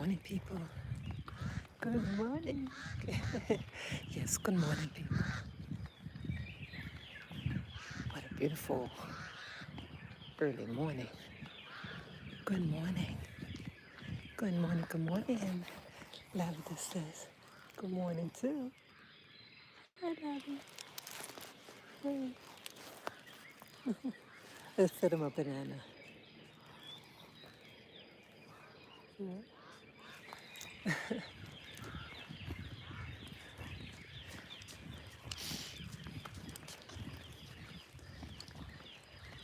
morning, people. Good morning. Yes, good morning, people. What a beautiful early morning. Good morning. Good morning, good morning. And Lavender says, good morning, too. Hi, Lavender. Hey. Let's feed him a banana. Yeah.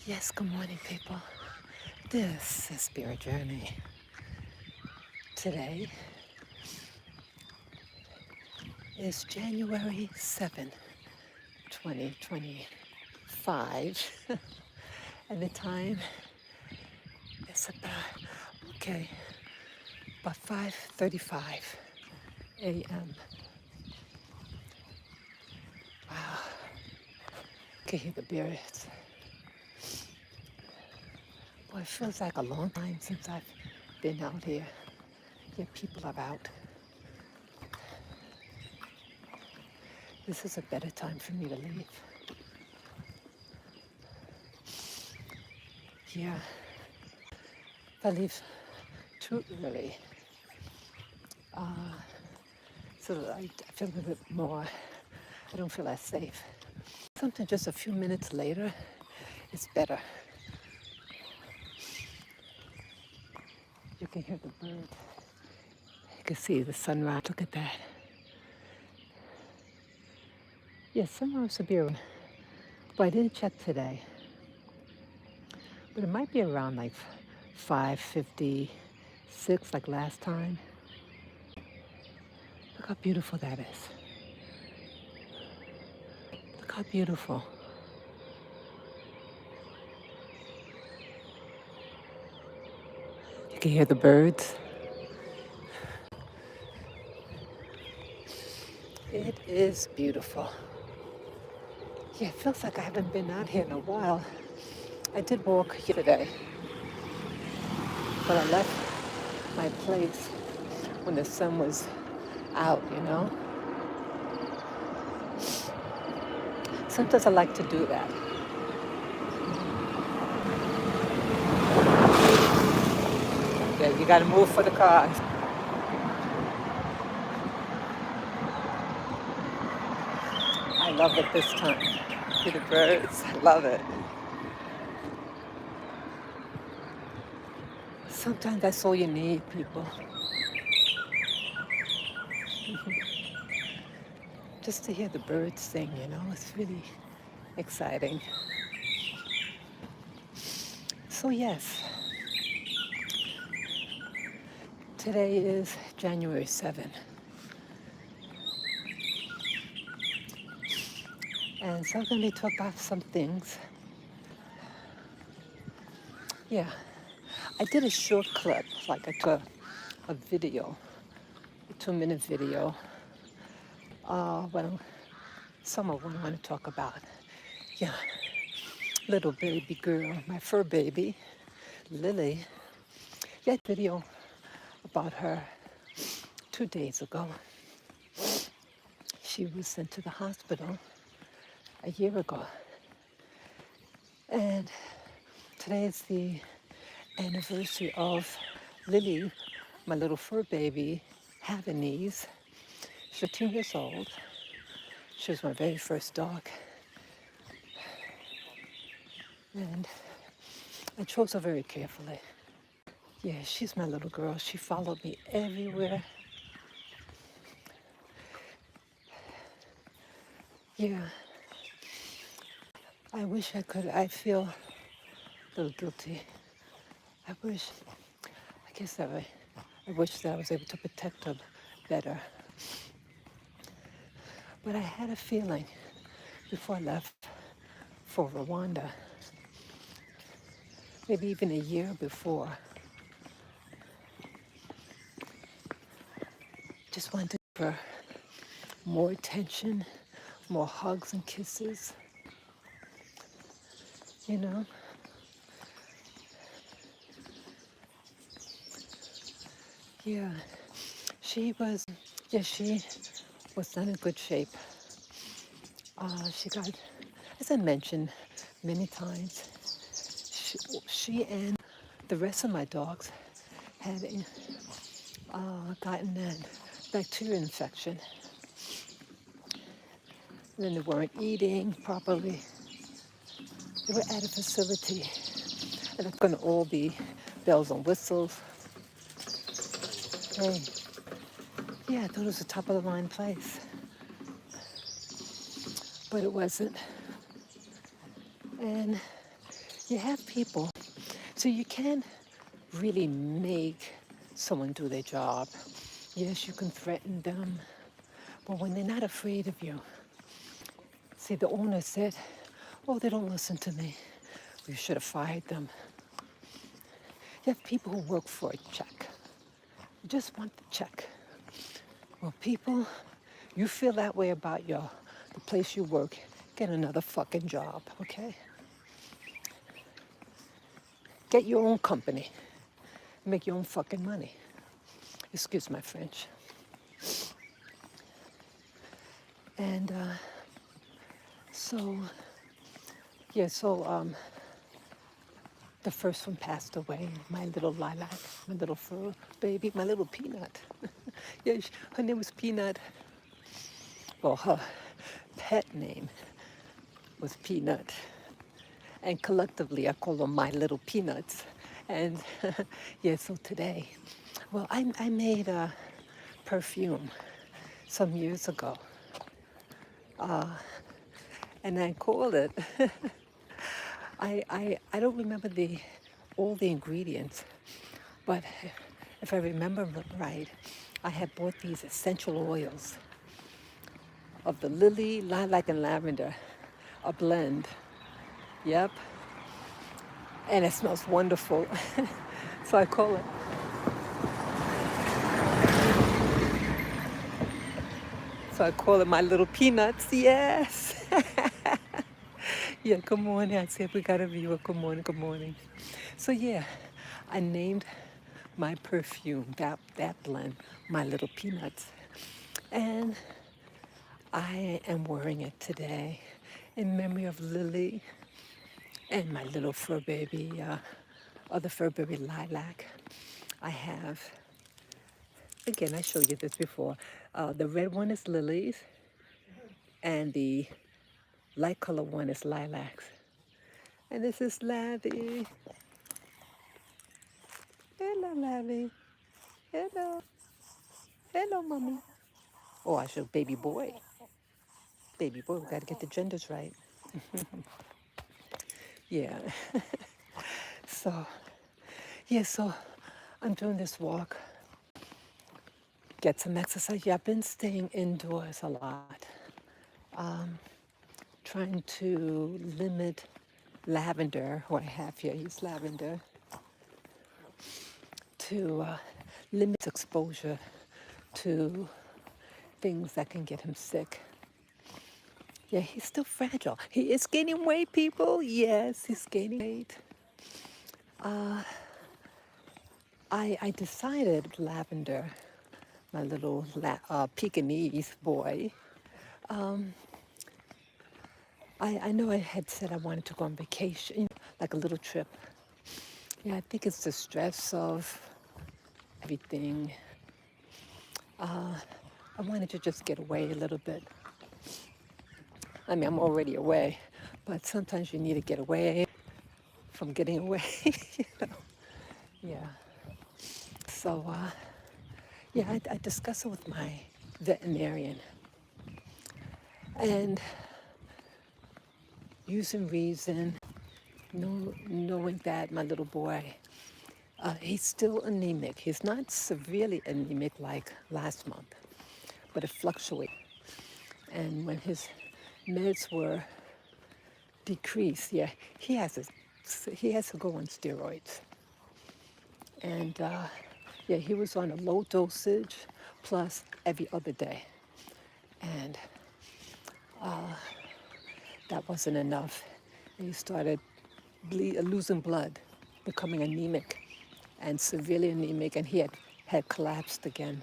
Yes, good morning, people. This is Spirit Journey. Today is January 7th, 2025. And the time is about 5:35 a.m. Wow, can hear the birds. Boy, it feels like a long time since I've been out here. Yet people are out. This is a better time for me to leave. Yeah, if I leave too early, so I feel a little bit more, I don't feel as safe. Sometimes just a few minutes later, it's better. You can hear the birds. You can see the sunrise. Look at that. Yes, sunrise will be around, but I didn't check today. But it might be around like 5:56, like last time. Look how beautiful that is. Look how beautiful. You can hear the birds. It is beautiful. Yeah, it feels like I haven't been out here in a while. I did walk yesterday, but I left my place when the sun was out. Sometimes I like to do that. Yeah, you gotta move for the cars. I love it this time. See the birds, I love it. Sometimes that's all you need, people. Just to hear the birds sing, it's really exciting. So yes, today is January 7th. And so I'm going to be talking about some things. Yeah, I did a short clip, like I took a video, a 2-minute video, when someone wanted to talk about, yeah, little baby girl, my fur baby, Lily. Yeah, video about her 2 days ago. She was sent to the hospital a year ago. And today is the anniversary of Lily, my little fur baby, having these. She's 13 years old. She was my very first dog. And I chose her very carefully. Yeah, she's my little girl. She followed me everywhere. Yeah, I wish I feel a little guilty. I guess I wish that I was able to protect her better. But I had a feeling before I left for Rwanda, maybe even a year before, just wanted to give her more attention, more hugs and kisses, you know. Yeah, she was, yeah, she was not in good shape. She got, as I mentioned many times, she and the rest of my dogs had gotten a bacteria infection. And then they weren't eating properly. They were at a facility, and it's going to all be bells and whistles. Hey, yeah, I thought it was a top of the line place, but it wasn't. And you have people, so you can't really make someone do their job. Yes, you can threaten them, but when they're not afraid of you, see, the owner said, oh, they don't listen to me. You should have fired them. You have people who work for a check. You just want the check. Well, people, you feel that way about the place you work, get another fucking job, okay? Get your own company. Make your own fucking money. Excuse my French. And so, yeah, so the first one passed away, my little lilac, my little fur baby, my little Peanut. Yeah, her name was Peanut. Well, her pet name was Peanut. And collectively, I call them my little peanuts. And yeah, so today, well, I made a perfume some years ago. And I called it, I don't remember all the ingredients, but if I remember right, I had bought these essential oils of the lily, lilac, and lavender, a blend. Yep. And it smells wonderful. So I call it my little peanuts. Yes. Yeah, good morning. I said we got a viewer. Good morning, good morning. So yeah, I named my perfume, that blend, my little peanuts. And I am wearing it today in memory of Lily and my little fur baby, other fur baby Lilac. I have, again, I showed you this before. The red one is Lily's, and the light color one is Lilac's. And this is Lavi. Hello, Lavi. Hello. Hello, mommy. Oh, I should baby boy. Baby boy, we gotta get the genders right. Yeah. So, yeah, so I'm doing this walk, get some exercise. Yeah, I've been staying indoors a lot, trying to limit Lavender, who I have here, he's Lavender, to limit exposure to things that can get him sick. Yeah, he's still fragile. He is gaining weight, people. Yes, he's gaining weight. I decided Lavender, my little Pekingese boy, I know I had said I wanted to go on vacation, like a little trip. Yeah, I think it's the stress of everything. I wanted to just get away a little bit. I mean, I'm already away, but sometimes you need to get away from getting away. You know? Yeah. So, yeah, I discussed it with my veterinarian, and using reason, knowing that my little boy, he's still anemic. He's not severely anemic like last month, but it fluctuates. And when his meds were decreased, yeah, he has to go on steroids. And yeah, he was on a low dosage plus every other day. And that wasn't enough. And he started losing blood, becoming anemic and severely anemic. And he had collapsed again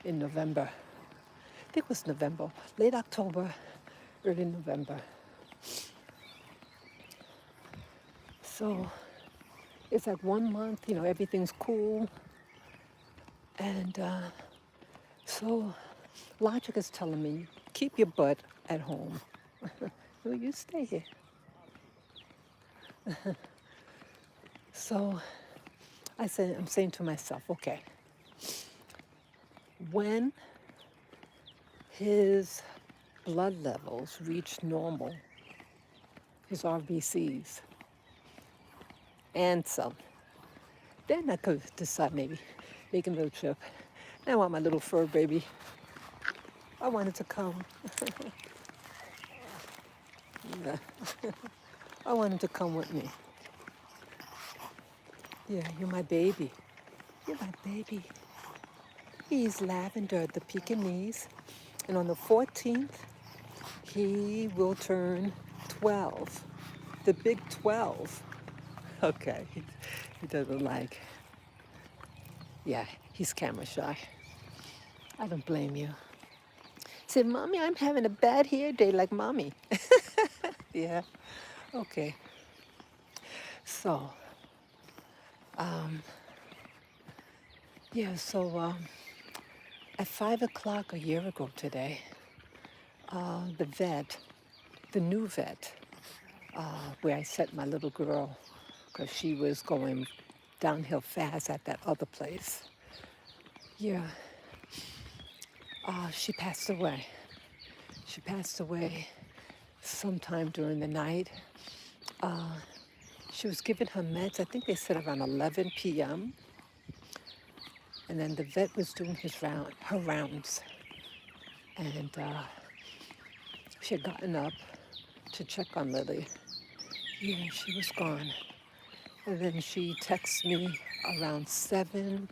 in November. I think it was November, late October, early November. So it's like 1 month, everything's cool. And so logic is telling me, keep your butt at home. No, you stay here. So I'm saying to myself, okay, when his blood levels reach normal, his RBCs, and some, then I could decide maybe making a little trip. And I want my little fur baby. I wanted to come. Yeah. I want him to come with me. Yeah, you're my baby. You're my baby. He's Lavender, the Pekingese. And on the 14th, he will turn 12. The big 12. Okay. He doesn't like. Yeah, he's camera shy. I don't blame you. Say, Mommy, I'm having a bad hair day like Mommy. Yeah. Okay. So, yeah, so at 5 o'clock a year ago today, the vet, the new vet, where I sent my little girl, because she was going downhill fast at that other place. Yeah, she passed away. She passed away sometime during the night. She was given her meds, I think they said around 11 p.m. And then the vet was doing her rounds. And she had gotten up to check on Lily. Yeah, she was gone. And then she texted me around 7,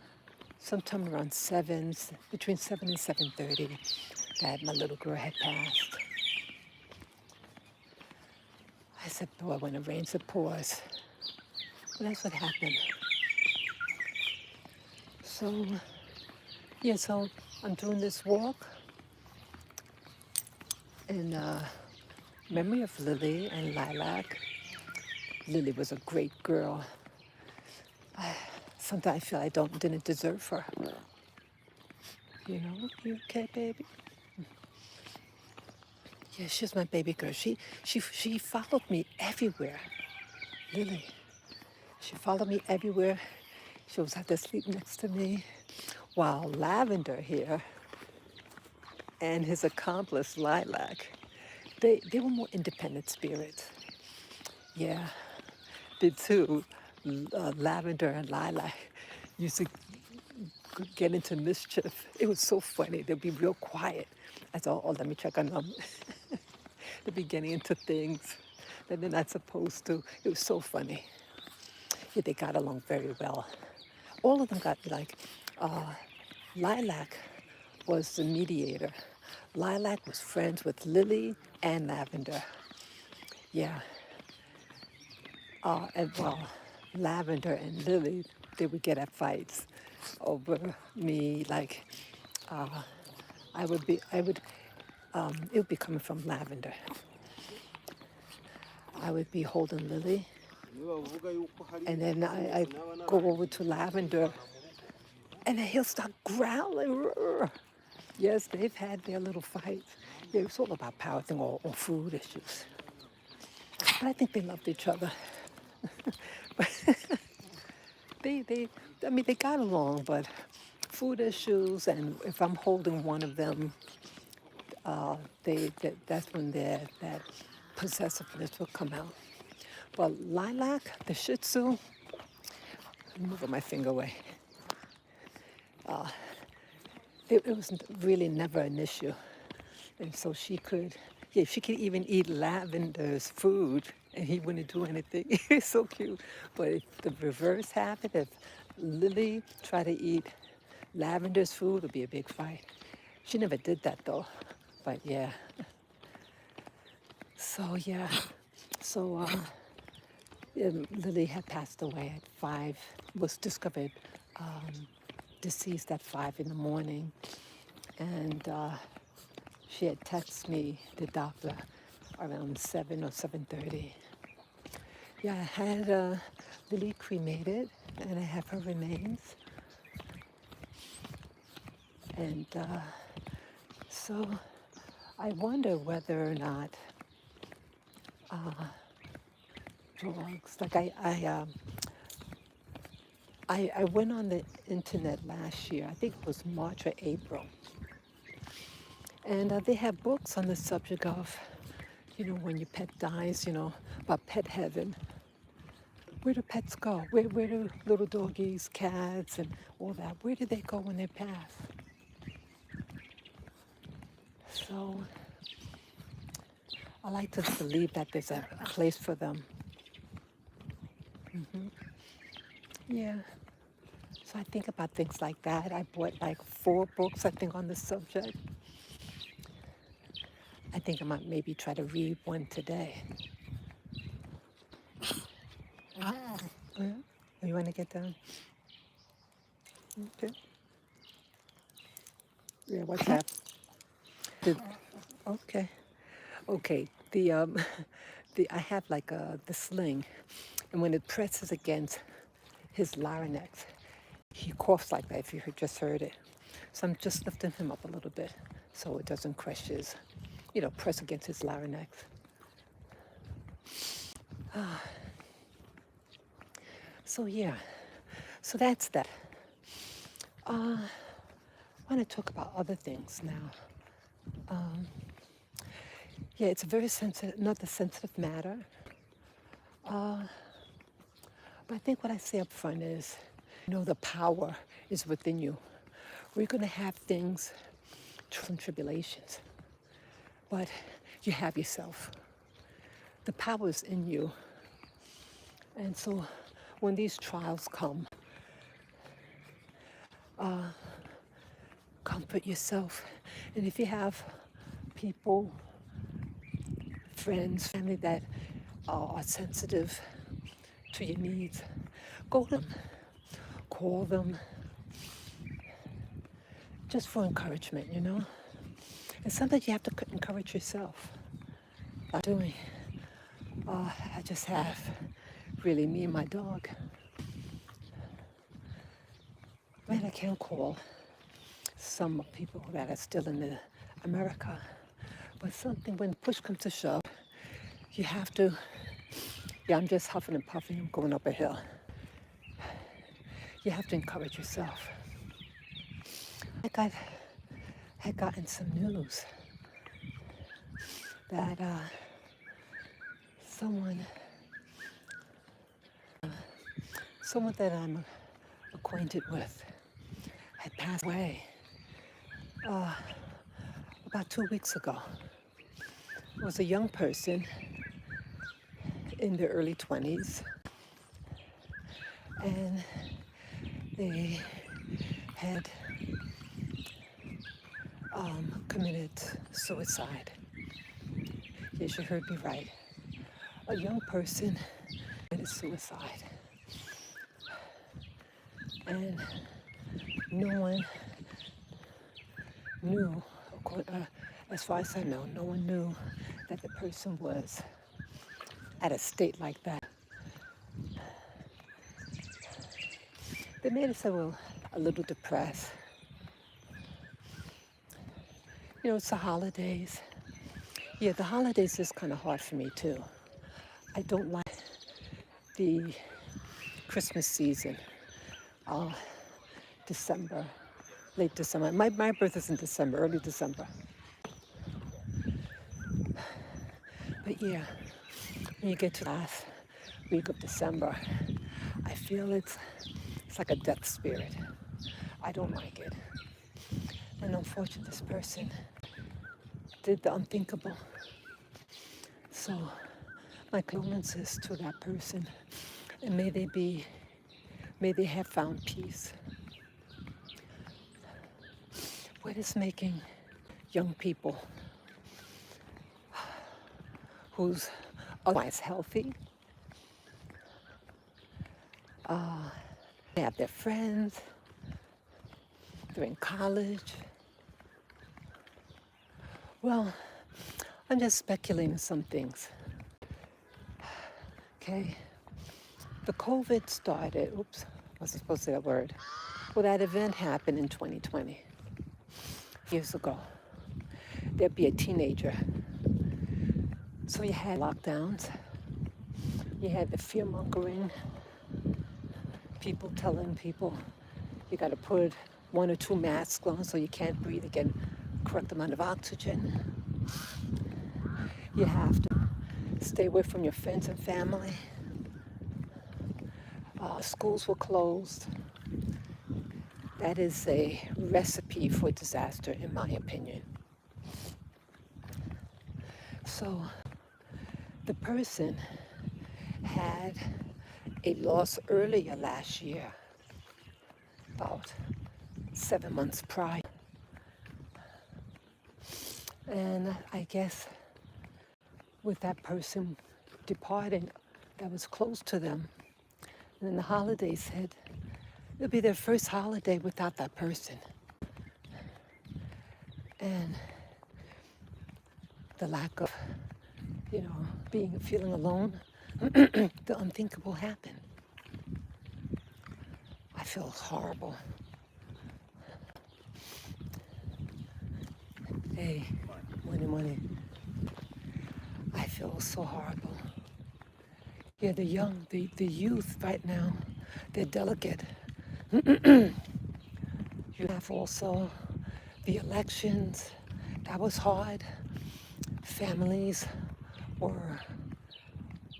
sometime around 7, between 7 and 7:30, that my little girl had passed. I said, boy, when it rains, it pours. Well, that's what happened. So, yeah, so I'm doing this walk in memory of Lily and Lilac. Lily was a great girl. Sometimes I feel I didn't deserve her. You know, you okay, baby? Yeah, she's my baby girl. She followed me everywhere. Lily. She followed me everywhere. She was had to sleep next to me. While Lavender here and his accomplice Lilac, they were more independent spirits. Yeah, the two, Lavender and Lilac, used to get into mischief. It was so funny. They'd be real quiet. I thought, oh, let me check on them. They'd be getting into things that they're not supposed to. It was so funny. Yeah, they got along very well. All of them got like, Lilac was the mediator. Lilac was friends with Lily and Lavender. Yeah. And well, Lavender and Lily, they would get at fights over me. Like, it would be coming from Lavender. I would be holding Lily, and then I go over to Lavender, and then he'll start growling. Yes, they've had their little fights. Yeah, it's all about power thing or food issues. But I think they loved each other. They got along, but food issues, and if I'm holding one of them, that's when that possessiveness will come out. Well, Lilac, the Shih Tzu, I'm moving my finger away. It was really never an issue. And so she could even eat Lavender's food and he wouldn't do anything. It's so cute. But if the reverse happened, if Lily tried to eat Lavender's food, it would be a big fight. She never did that though. But yeah. So yeah. So Lily had passed away at 5, was discovered deceased at 5 in the morning, and she had texted me the doctor around 7 or 7:30. Yeah, I had Lily cremated, and I have her remains, and so I wonder whether or not drugs, like I went on the internet last year, I think it was March or April, and they have books on the subject of, when your pet dies, about pet heaven. Where do pets go? Where do little doggies, cats, and all that, where do they go when they pass? So I like to believe that there's a place for them. Yeah. So I think about things like that. I bought like 4 books, I think, on the subject. I think I might maybe try to read one today. Yeah. You want to get down? Okay. Yeah, what's that? The, okay. Okay. I have like the sling, and when it presses against his larynx, he coughs like that, if you just heard it. So I'm just lifting him up a little bit so it doesn't crush his, press against his larynx. So yeah, so that's that. I want to talk about other things now. Yeah, it's a very sensitive, another sensitive matter. But I think what I say up front is, the power is within you. We're going to have things, trials and tribulations, but you have yourself. The power is in you. And so when these trials come, comfort yourself. And if you have people, friends, family that are sensitive to your needs, go to them, call them, just for encouragement, And sometimes you have to encourage yourself. I'm doing. I just have really me and my dog. Man, I can't call some people that are still in America, but something, when push comes to shove, you have to. Yeah, I'm just huffing and puffing. I'm going up a hill. You have to encourage yourself. I had gotten some news that someone that I'm acquainted with had passed away about 2 weeks ago. It was a young person in their early 20s, and they had committed suicide. Yes, you heard me right. A young person committed suicide. And no one knew, as far as I know, no one knew that the person was at a state like that. They made us a little depressed. It's the holidays. Yeah, the holidays is kind of hard for me too. I don't like the Christmas season. December, late December. My birthday's in December, early December. But yeah, when you get to the last week of December, I feel it's like a death spirit. I don't like it. And unfortunately, this person did the unthinkable. So my condolences to that person, and may they have found peace. What is making young people who's otherwise healthy, they have their friends, they're in college. Well, I'm just speculating some things. Okay, the COVID started, oops, I wasn't supposed to say that word. Well, that event happened in 2020, years ago. There'd be a teenager. So you had lockdowns, you had the fear mongering, people telling people you got to put 1 or 2 masks on so you can't breathe again, correct amount of oxygen. You have to stay away from your friends and family. Schools were closed. That is a recipe for disaster, in my opinion. So the person had a loss earlier last year, about 7 months prior. And I guess with that person departing that was close to them, and then the holidays hit, it'll be their first holiday without that person. And the lack of, feeling alone, the unthinkable happened. I feel horrible. Hey, money. I feel so horrible. Yeah, the youth right now, they're delicate. You have also the elections. That was hard. Families were,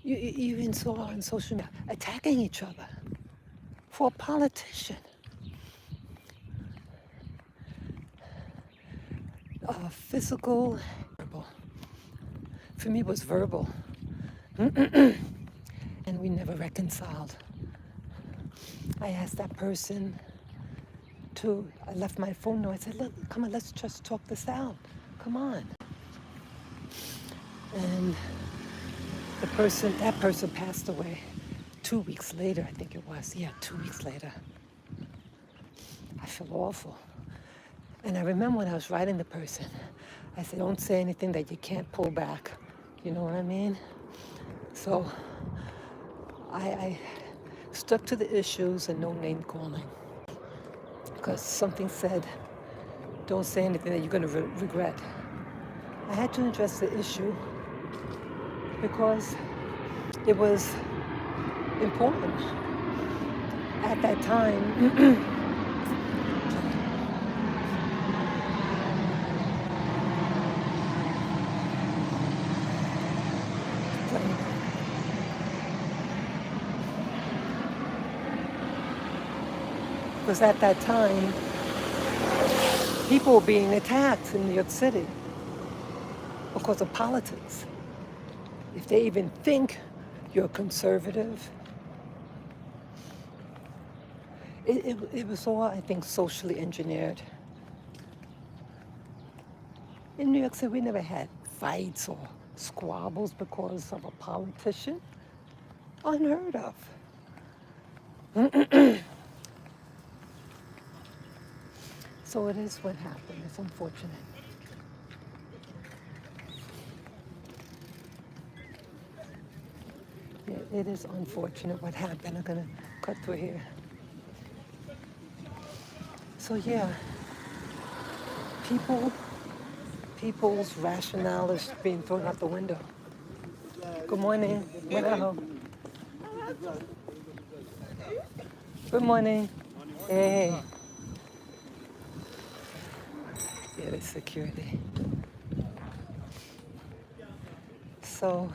you even saw on social media, attacking each other for a politician. Physical, verbal. For me, it was verbal. And we never reconciled. I asked that person I left my phone number. I said, look, come on, let's just talk this out. Come on. And that person passed away 2 weeks later, I think it was. Yeah, 2 weeks later. I feel awful. And I remember when I was writing the person, I said, don't say anything that you can't pull back. You know what I mean? So I stuck to the issues and no name calling. Because something said, don't say anything that you're going to regret. I had to address the issue because it was important. At that time, because at that time, people were being attacked in New York City because of politics. If they even think you're conservative, it was all, I think, socially engineered. In New York City, we never had fights or squabbles because of a politician. Unheard of. So it is what happened. It's unfortunate. Yeah, it is unfortunate what happened. I'm going to cut through here. So yeah, people's rationale is being thrown out the window. Good morning. Bueno. Good morning. Hey. Yeah, the security. So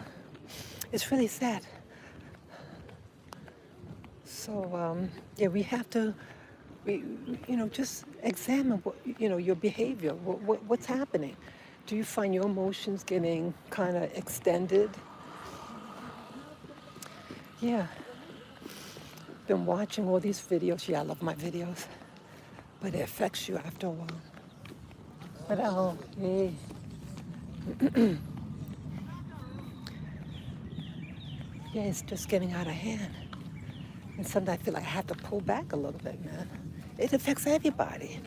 it's really sad. So yeah, we have to, just examine what, your behavior. What's happening? Do you find your emotions getting kind of extended? Yeah. Been watching all these videos. Yeah, I love my videos, but it affects you after a while. But hey. Yeah, it's just getting out of hand. And sometimes I feel like I have to pull back a little bit, man. It affects everybody.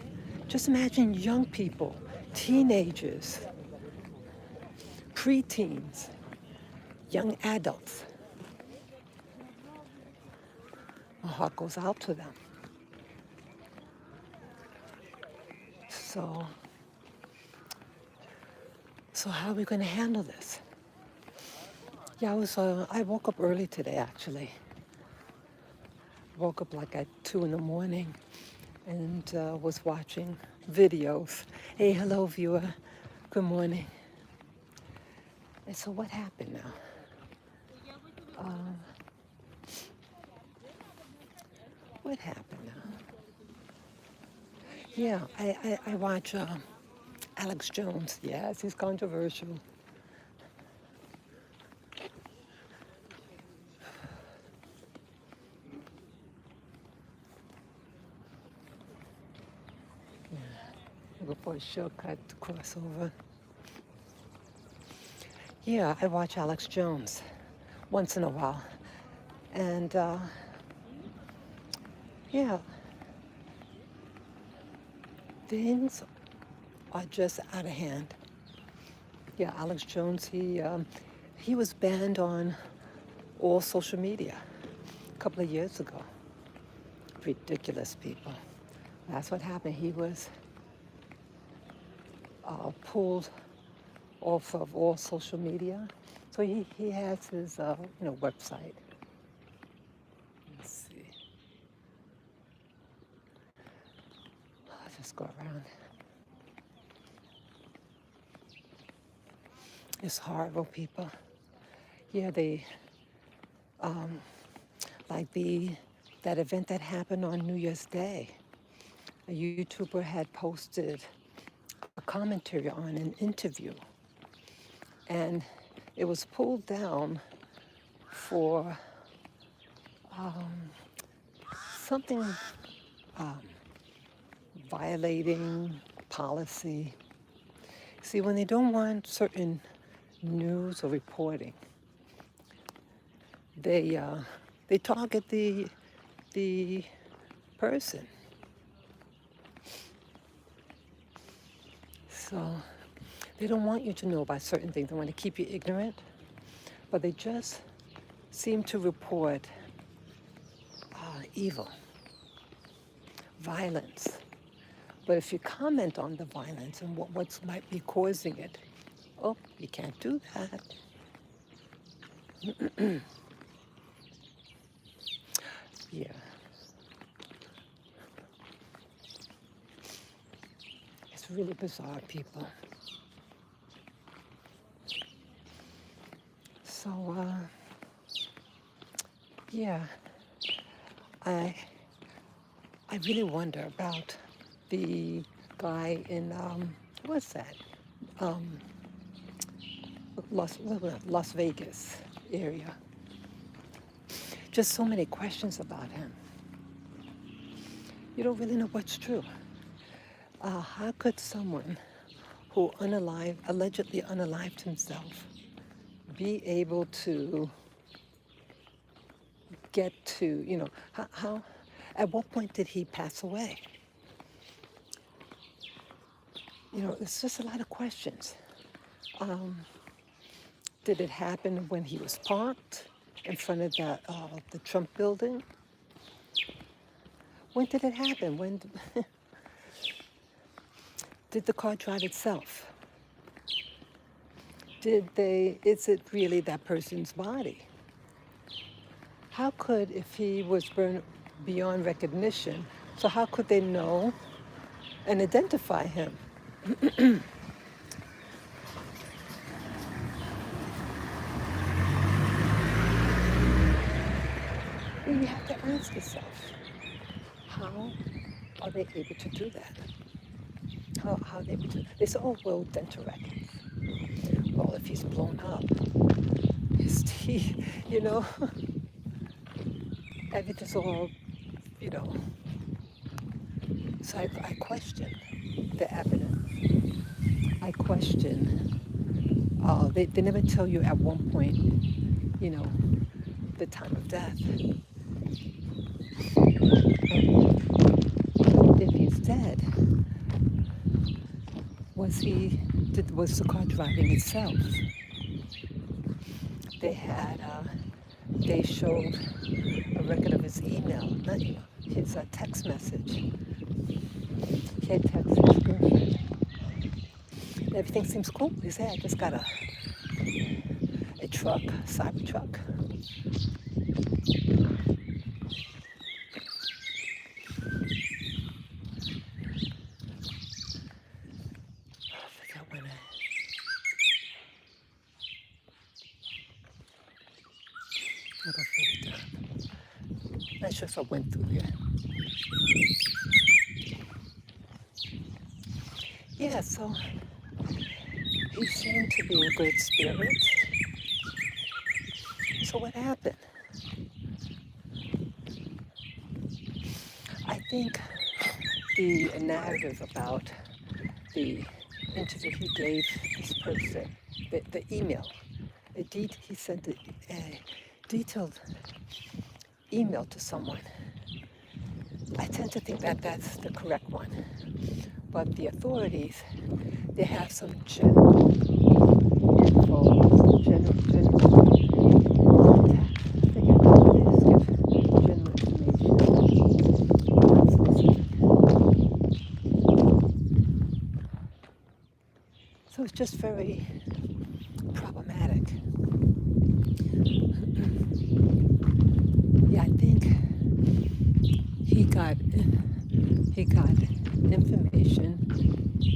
Just imagine young people, teenagers, preteens, young adults. My heart goes out to them. So how are we going to handle this? Yeah, I woke up early today, actually. Woke up like at 2 in the morning and was watching videos. Hey, hello, viewer. Good morning. And so what happened now? What happened now? Yeah, I watch Alex Jones. Yes, he's controversial. Go for a shortcut to cross over. Yeah, I watch Alex Jones once in a while. And yeah, things are just out of hand. Yeah, Alex Jones, he was banned on all social media a couple of years ago. Ridiculous, people. That's what happened. He was pulled off of all social media. So he has his website. Let's see. I'll just go around. It's horrible, people. Yeah, they like that event that happened on New Year's Day. A YouTuber had posted a commentary on an interview, and it was pulled down for something violating policy. See, when they don't want certain news or reporting, they target the person. So they don't want you to know about certain things. They want to keep you ignorant, but they just seem to report evil, violence. But if you comment on the violence and what might be causing it, oh, you can't do that. Yeah. It's really bizarre, people. So, yeah, I really wonder about the guy in what's that? Las Vegas area. Just so many questions about him. You don't really know what's true. How could someone who allegedly unalived himself be able to get to, how at what point did he pass away? It's just a lot of questions. Did it happen when he was parked in front of the Trump building? When did it happen? When did the car drive itself? Is it really that person's body? How could, if he was burned beyond recognition, so how could they know and identify him? You have to ask yourself, how are they able to do that? How are they able to? They say, oh, well, dental records. Well, if he's blown up, his teeth, everything's all, So I question the evidence. I question. They never tell you at one point, the time of death. If he's dead, was the car driving itself? They showed a record of his email, not email, his text message. He had texted his girlfriend. Everything seems cool. He said, I just got a truck, cyber truck. I forgot when what else have I done? Not sure if I went through here. Yeah, so he seemed to be in good spirits. So what happened? I think the narrative about the interview he gave this person, the email, he sent a detailed email to someone. I tend to think that that's the correct one. But the authorities, they have some general info, general so it's just very problematic. Yeah, I think he got information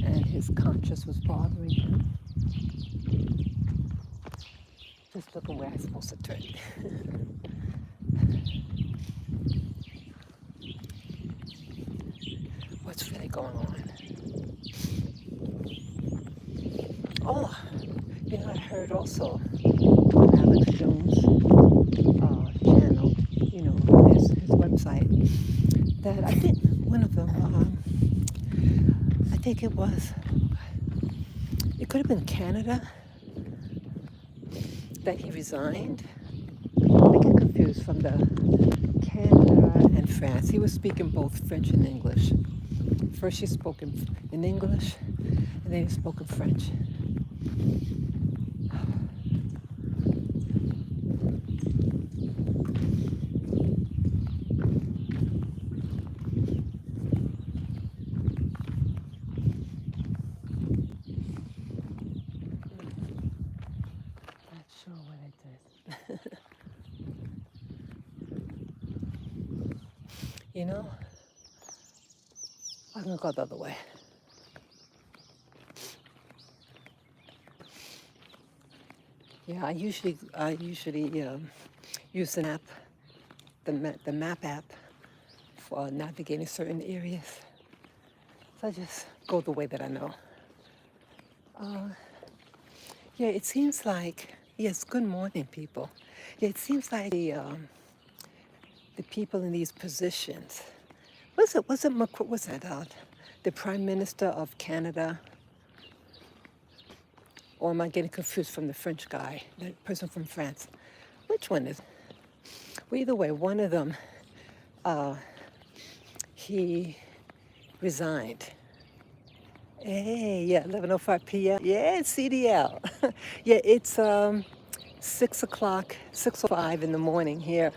and his conscience was bothering him. Just looking where I'm supposed to turn. What's really going on? Oh, I heard also on Alex Jones' channel, his website, that I think one of them, I think it could have been Canada, that he resigned. I get confused from the Canada and France. He was speaking both French and English. First he spoke in English, and then he spoke in French. Not sure what I did. I'm gonna go the other way. Yeah, I usually use an app, the map app, for navigating certain areas. So I just go the way that I know. Yeah, it seems like, yes, good morning, people. Yeah, it seems like the people in these positions, was that the Prime Minister of Canada? Or am I getting confused from the French guy, the person from France? Which one is? Well, either way, one of them, he resigned. Hey, yeah, 11:05 p.m. Yeah, it's CDL. Yeah, it's 6 o'clock, 6:05 in the morning here.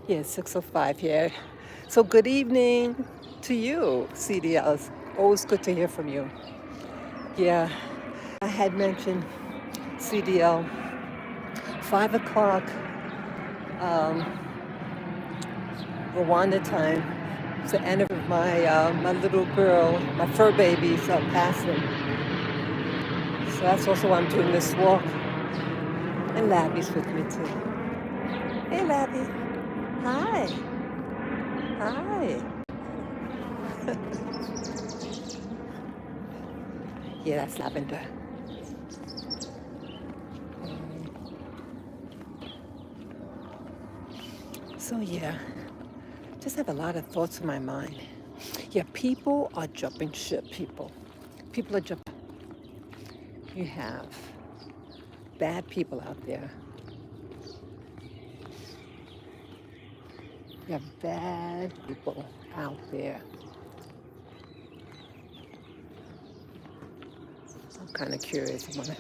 Yeah, 6:05 here. So good evening to you, CDL. It's always good to hear from you. Yeah, I had mentioned CDL 5 o'clock Rwanda time. It's the end of my little girl, my fur baby's passing. So that's also why I'm doing this walk. And Labby's with me too. Hey Labby. Hi. Hi. Yeah, that's Lavender. So yeah, just have a lot of thoughts in my mind. Yeah, people are jumping ship, people. People are jumping. You have bad people out there. You have bad people out there. I'm kind of curious. I want to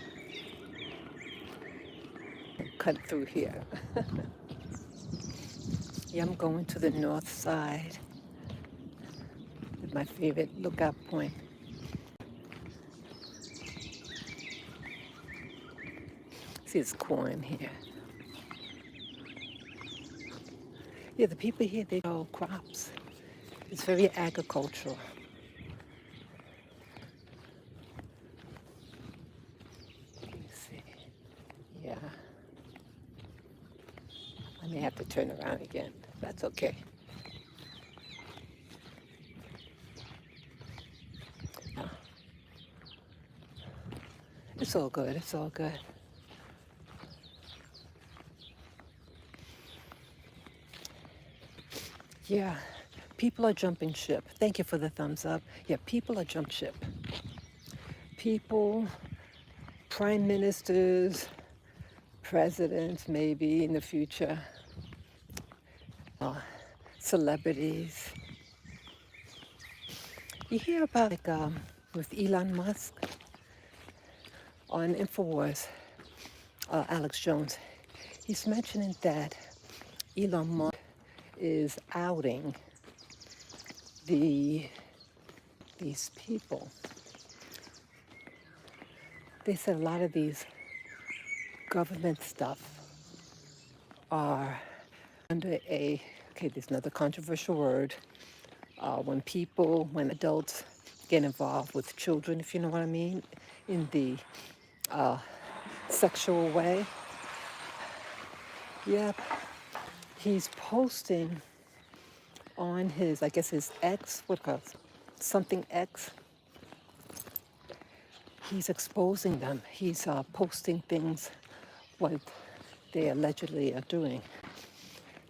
cut through here. Yeah, I'm going to the north side. It's my favorite lookout point. See, it's corn here. Yeah, the people here, they grow crops. It's very agricultural. Let me see. Yeah. I may have to turn around again. That's okay. No. It's all good. It's all good. Yeah. People are jumping ship. Thank you for the thumbs up. Yeah, people are jumping ship. People, prime ministers, presidents, maybe in the future, celebrities. You hear about with Elon Musk on InfoWars, Alex Jones. He's mentioning that Elon Musk is outing these people. They said a lot of these government stuff are under there's another controversial word, when adults get involved with children, if you know what I mean, in the sexual way. Yep, he's posting on his, I guess his X, something X. He's exposing them. He's posting things, what they allegedly are doing.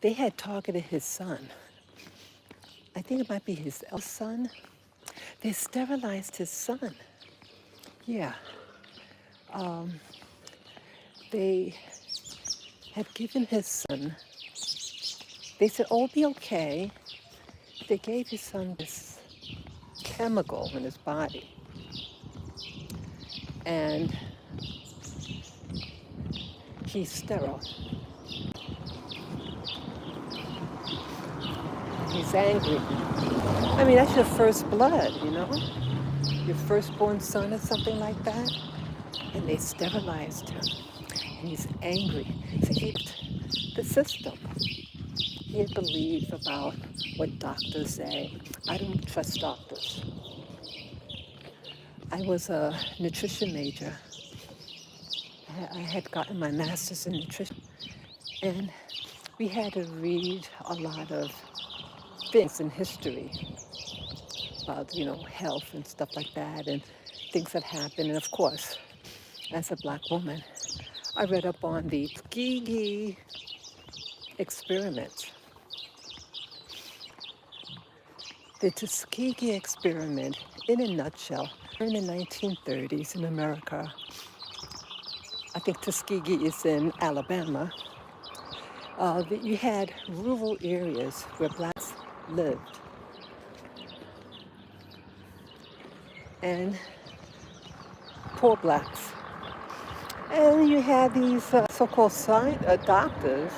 They had targeted his son. I think it might be his eldest son. They sterilized his son. Yeah. They had given his son, they said, oh, it'll be okay. They gave his son this chemical in his body. And he's sterile. He's angry. I mean, that's your first blood, you know? Your firstborn son or something like that. And they sterilized him. And he's angry. So the system. He believes about what doctors say. I don't trust doctors. I was a nutrition major. I had gotten my master's in nutrition. And we had to read a lot of things in history about, health and stuff like that and things that happen. And of course, as a black woman, I read up on the Tuskegee experiment. The Tuskegee experiment, in a nutshell, in the 1930s in America, I think Tuskegee is in Alabama, you had rural areas where blacks lived. And poor blacks. And you had these so-called doctors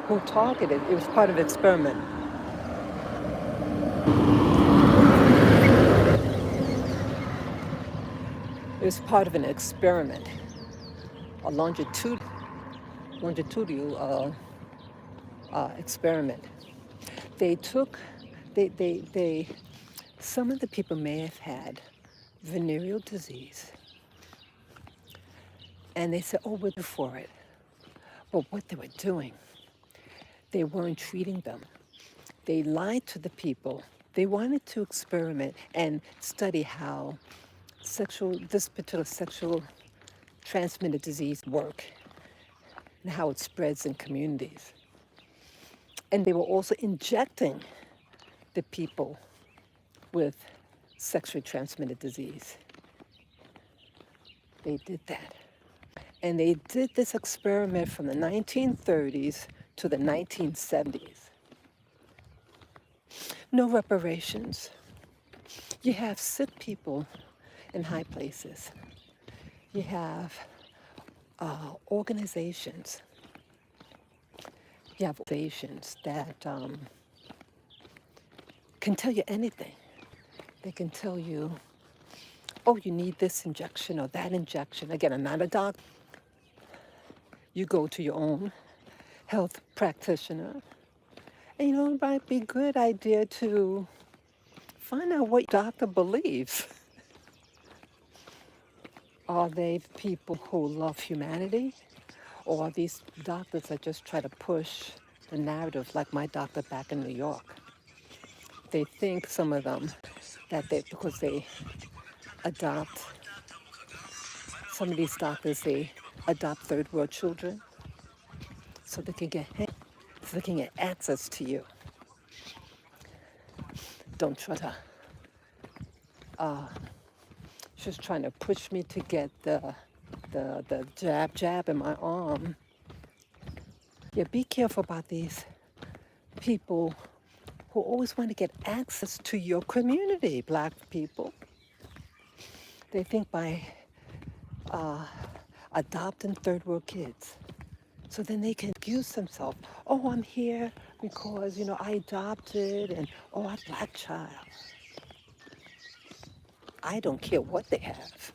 who targeted, it was part of an experiment. It was part of an experiment, a longitudinal experiment. They took, some of the people may have had venereal disease. And they said, oh, we're good for it. But what they were doing, they weren't treating them. They lied to the people. They wanted to experiment and study how this particular sexual transmitted disease work and how it spreads in communities. And they were also injecting the people with sexually transmitted disease. They did that. And they did this experiment from the 1930s to the 1970s. No reparations. You have sick people in high places. You have organizations. You have organizations that can tell you anything. They can tell you, oh, you need this injection or that injection. Again, I'm not a doctor. You go to your own health practitioner. And it might be a good idea to find out what your doctor believes. Are they people who love humanity? Or are these doctors that just try to push the narrative like my doctor back in New York? They think, some of them, that because they adopt, some of these doctors, they adopt third world children so they can get access to you. Don't try to, she's trying to push me to get the jab in my arm. Yeah, be careful about these people who always want to get access to your community, Black people. They think by adopting third world kids, so then they can excuse themselves. Oh, I'm here because, I adopted, and oh, I'm a Black child. I don't care what they have.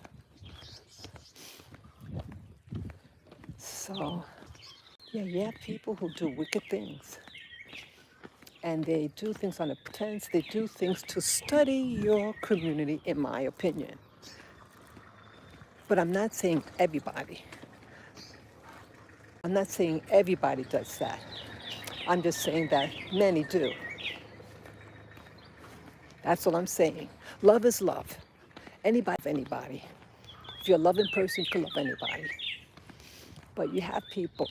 So, yeah, you have people who do wicked things. And they do things on a pretense. They do things to study your community, in my opinion. But I'm not saying everybody. I'm not saying everybody does that. I'm just saying that many do. That's all I'm saying. Love is love. Anybody. If you're a loving person, you can love anybody. But you have people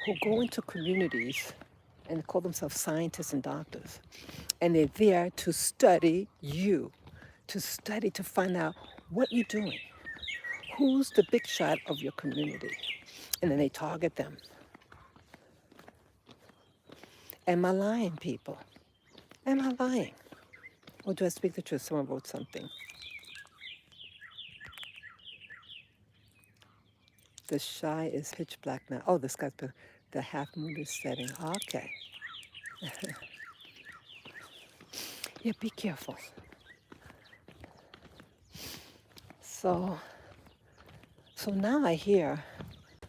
who go into communities and call themselves scientists and doctors. And they're there to study you, to find out what you're doing. Who's the big shot of your community? And then they target them. Am I lying, people? Am I lying? Or do I speak the truth? Someone wrote something. The sky is pitch black now. Oh, the sky's the half moon is setting. Okay. Yeah, be careful. So now I hear,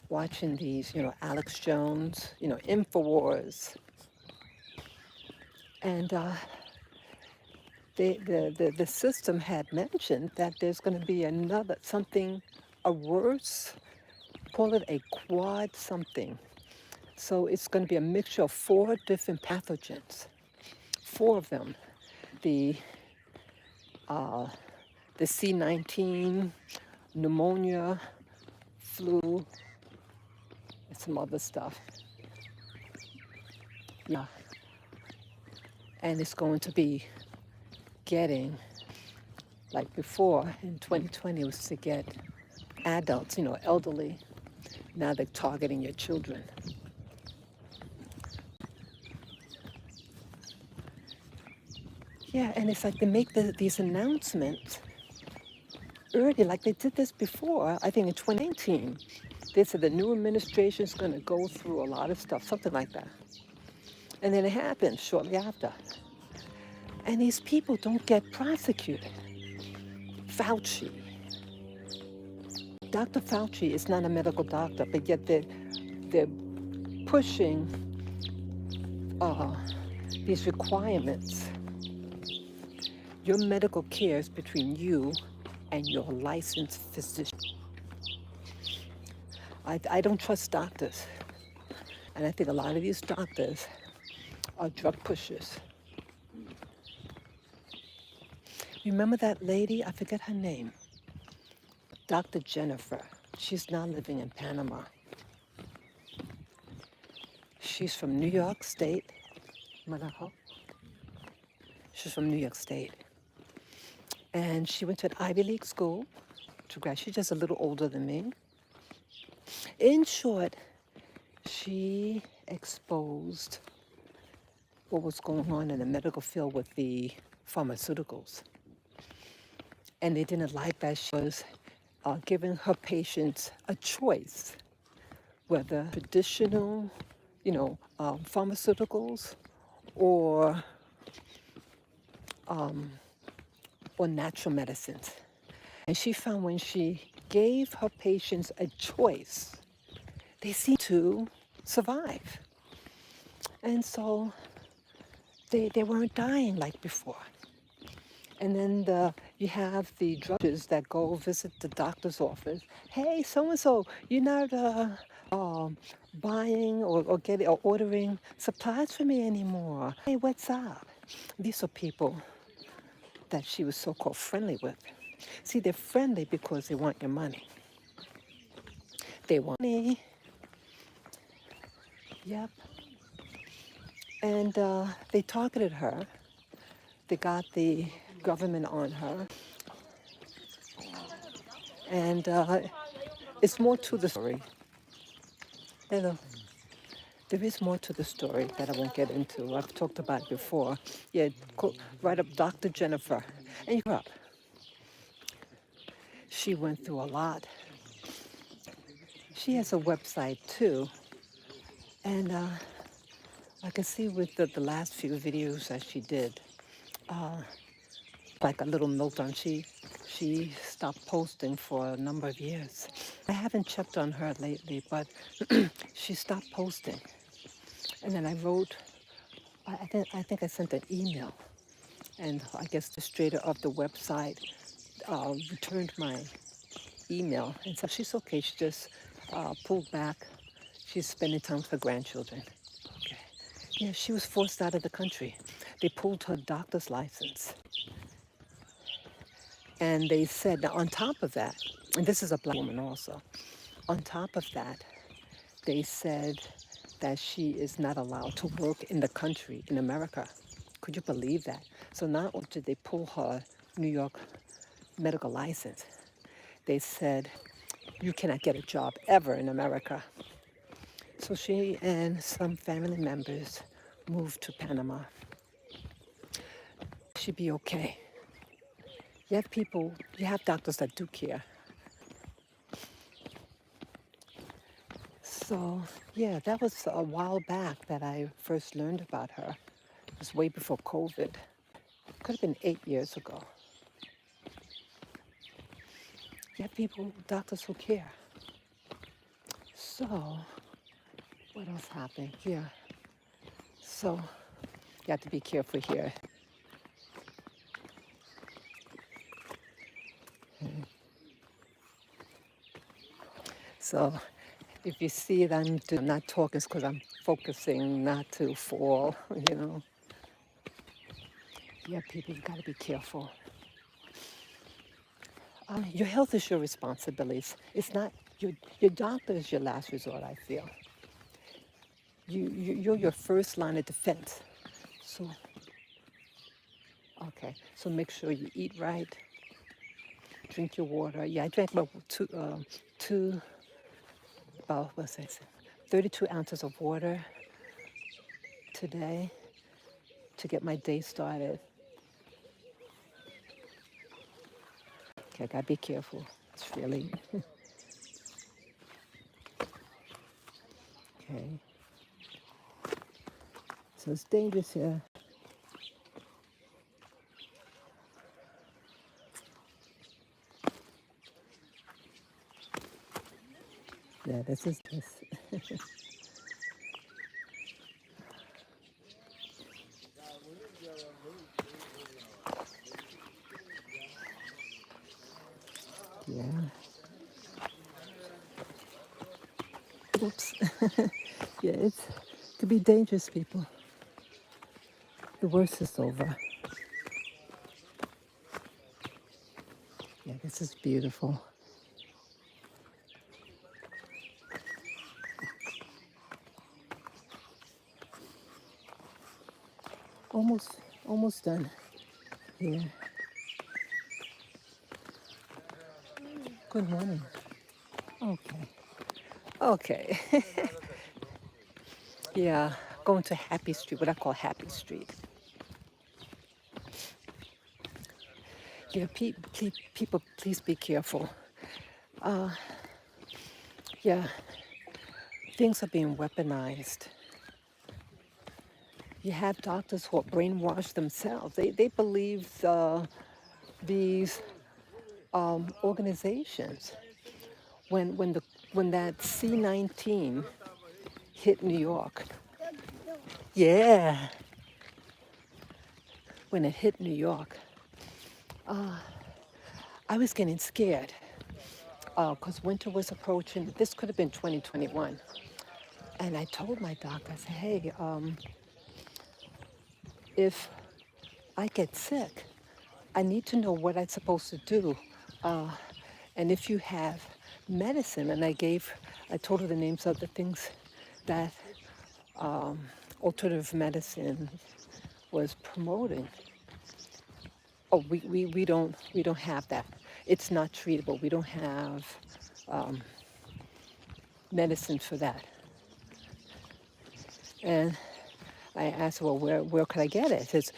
watching these, Alex Jones, Infowars, and the system had mentioned that there's going to be a worse, call it a quad something. So it's going to be a mixture of 4 different pathogens. 4 of them. The C19, pneumonia, flu, and some other stuff. Yeah. And it's going to be getting, like before in 2020, it was to get adults, elderly. Now they're targeting your children. Yeah, and it's like they make these announcements early, like they did this before, I think in 2019. They said the new administration is going to go through a lot of stuff, something like that. And then it happened shortly after. And these people don't get prosecuted. Fauci. Dr. Fauci is not a medical doctor, but yet they're pushing these requirements. Your medical care is between you and your licensed physician. I don't trust doctors. And I think a lot of these doctors are drug pushers. Remember that lady? I forget her name. Dr. Jennifer. She's now living in Panama. She's from New York State. She's from New York State. And she went to an Ivy League school to graduate. She's just a little older than me. In short, she exposed what was going on in the medical field with the pharmaceuticals. And they didn't like that she was giving her patients a choice, whether traditional, pharmaceuticals or or natural medicines. And she found when she gave her patients a choice, they seemed to survive. And so they weren't dying like before. And then you have the druggers that go visit the doctor's office. Hey, so-and-so, you're not buying or getting or ordering supplies for me anymore. Hey, what's up? These are people that she was so-called friendly with. See, they're friendly because they want your money. They want money. Yep. And they targeted her. They got the government on her. And it's more to the story. Hello. There is more to the story that I won't get into. I've talked about it before. Yeah, write up Dr. Jennifer. And you're up. She went through a lot. She has a website too. And I can see with the last few videos that she did, like a little meltdown. She stopped posting for a number of years. I haven't checked on her lately, but she stopped posting. And then I wrote, I think I sent an email, and I guess the administrator of the website returned my email and said she's okay. She just pulled back. She's spending time with her grandchildren. Okay. Yeah, she was forced out of the country. They pulled her doctor's license. And they said, now on top of that, and this is a black woman also, on top of that, they said that she is not allowed to work in the country, in America. Could you believe that? So not only did they pull her New York medical license, they said, you cannot get a job ever in America. So she and some family members moved to Panama. She'd be okay. You have doctors that do care. So, yeah, that was a while back that I first learned about her. It was way before COVID. Could have been 8 years ago. You have doctors who care. So, what else happened? Yeah. So, you have to be careful here. So, if you see that I'm not talking, it's because I'm focusing not to fall, Yeah, people, you got to be careful. Your health is your responsibility. It's not, your doctor is your last resort, I feel. You're your first line of defense. So, okay, so make sure you eat right, drink your water. Yeah, I drank about what's that? 32 ounces of water today to get my day started. Okay, I gotta be careful. It's really, okay. So it's dangerous here. Yeah, this is this. Yeah. Oops. Yeah, it could be dangerous, people. The worst is over. Yeah, this is beautiful. Almost done here. Good morning. Okay. Okay. Yeah. going to Happy Street, what I call Happy Street. Yeah, people, please be careful. Yeah, things are being weaponized. You have doctors who are brainwashed themselves. They believe these organizations. When that C-19 hit New York, yeah, when it hit New York, I was getting scared because winter was approaching. This could have been 2021. And I told my doctor, I said, hey, if I get sick, I need to know what I'm supposed to do. And if you have medicine, and I told her the names of the things that alternative medicine was promoting. Oh, we don't have that. It's not treatable. We don't have medicine for that. And I asked, well, where could I get it? It's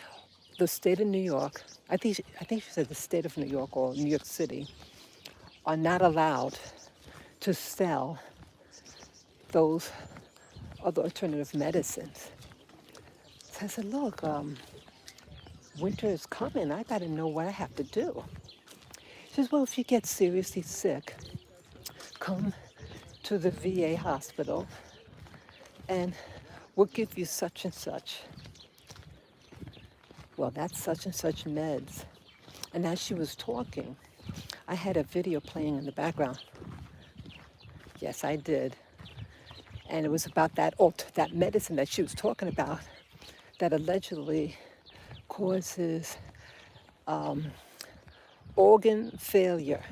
the state of New York. I think she said the state of New York or New York City are not allowed to sell those other alternative medicines. So I said, look, winter is coming. I got to know what I have to do. She says, well, if you get seriously sick, come to the VA hospital and we'll give you such and such. Well, that's such and such meds. And as she was talking, I had a video playing in the background. Yes, I did. And it was about that medicine that she was talking about that allegedly causes organ failure.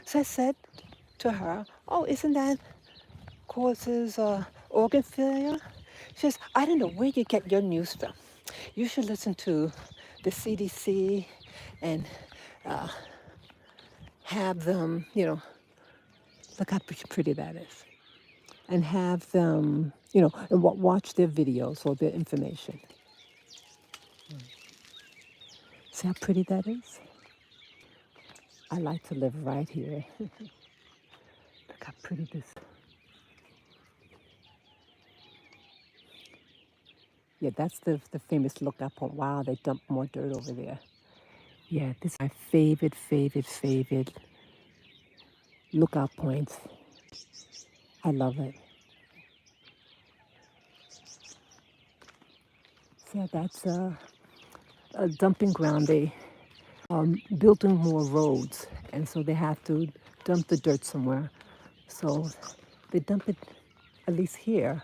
So I said to her, oh, isn't that causes organ failure? She says, I don't know where you get your news from. You should listen to the CDC and have them, look how pretty that is. And have them, and watch their videos or their information. See how pretty that is? I like to live right here. Look how pretty this. Yeah, that's the famous lookout point. Wow, they dumped more dirt over there. Yeah, this is my favorite lookout points. I love it. So yeah, that's a dumping ground. They building more roads, and so they have to dump the dirt somewhere. So they dump it at least here.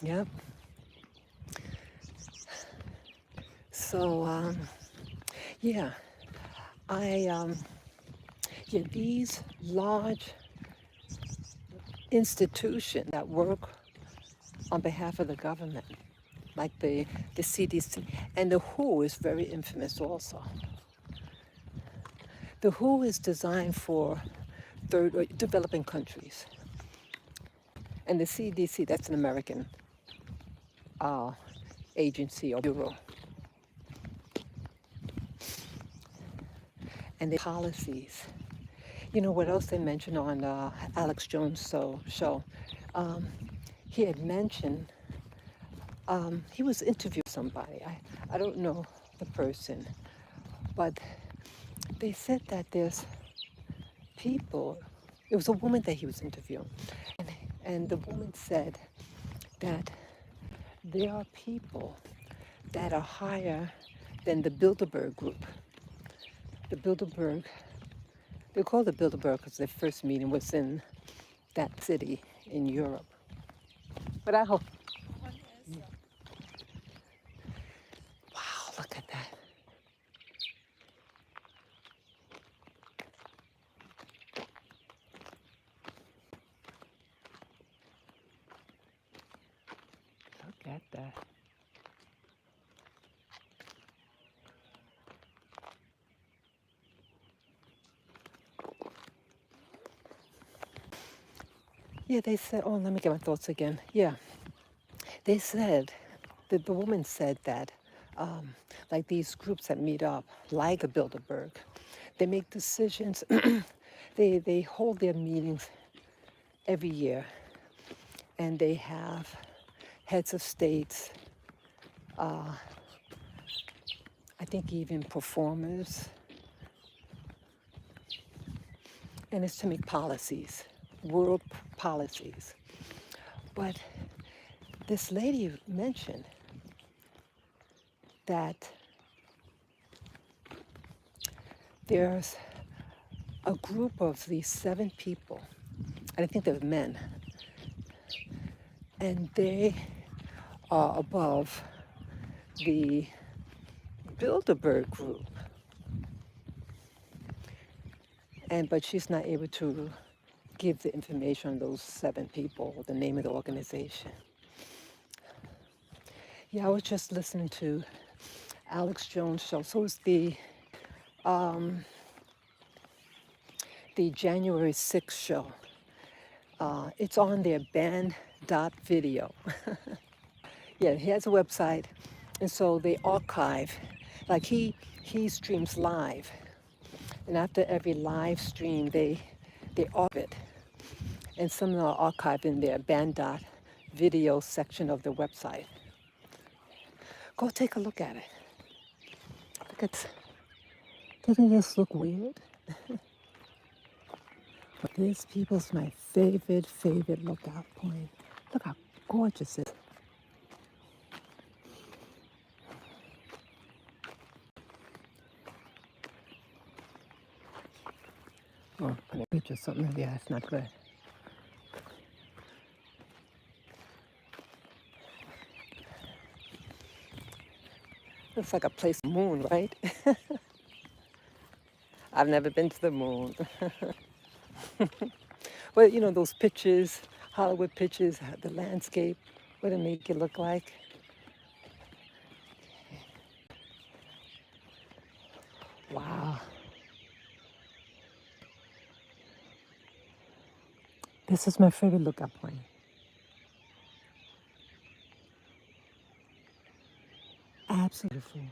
Yep. So yeah, these large institutions that work on behalf of the government, like the CDC, and the WHO is very infamous also. The WHO is designed for third or developing countries, and the CDC, that's an American agency or bureau. And the policies. You know what else they mentioned on Alex Jones' show? He had mentioned, he was interviewing somebody. I don't know the person, but they said that there's people, it was a woman that he was interviewing, and the woman said that there are people that are higher than the Bilderberg group. The Bilderberg, they call it Bilderberg because their first meeting was in that city in Europe. But I hope, wow, look at that. Look at that. Yeah, they said, oh, let me get my thoughts again. Yeah, they said, the woman said that, um, like these groups that meet up, like the Bilderberg, they make decisions, they hold their meetings every year, and they have heads of states, I think even performers, and it's to make policies, world policies. But this lady mentioned that there's a group of these 7 people, and I think they're men, and they are above the Bilderberg group, and but she's not able to give the information on those 7 people, the name of the organization. Yeah, I was just listening to Alex Jones show. So it's the January 6th show. It's on their band.video. Yeah, he has a website, and so they archive. Like he streams live, and after every live stream, they archive it, and some of them are archived in their band.video section of the website. Go take a look at it. Look at, doesn't this look weird? But this people's my favorite lookout point. Look how gorgeous it is. Oh, put a picture of something. Yeah, it's not good. Looks like a place on the moon, right? I've never been to the moon. Well, you know, those pictures, Hollywood pictures, the landscape, what it make it look like. Wow. This is my favorite lookout point. Absolutely.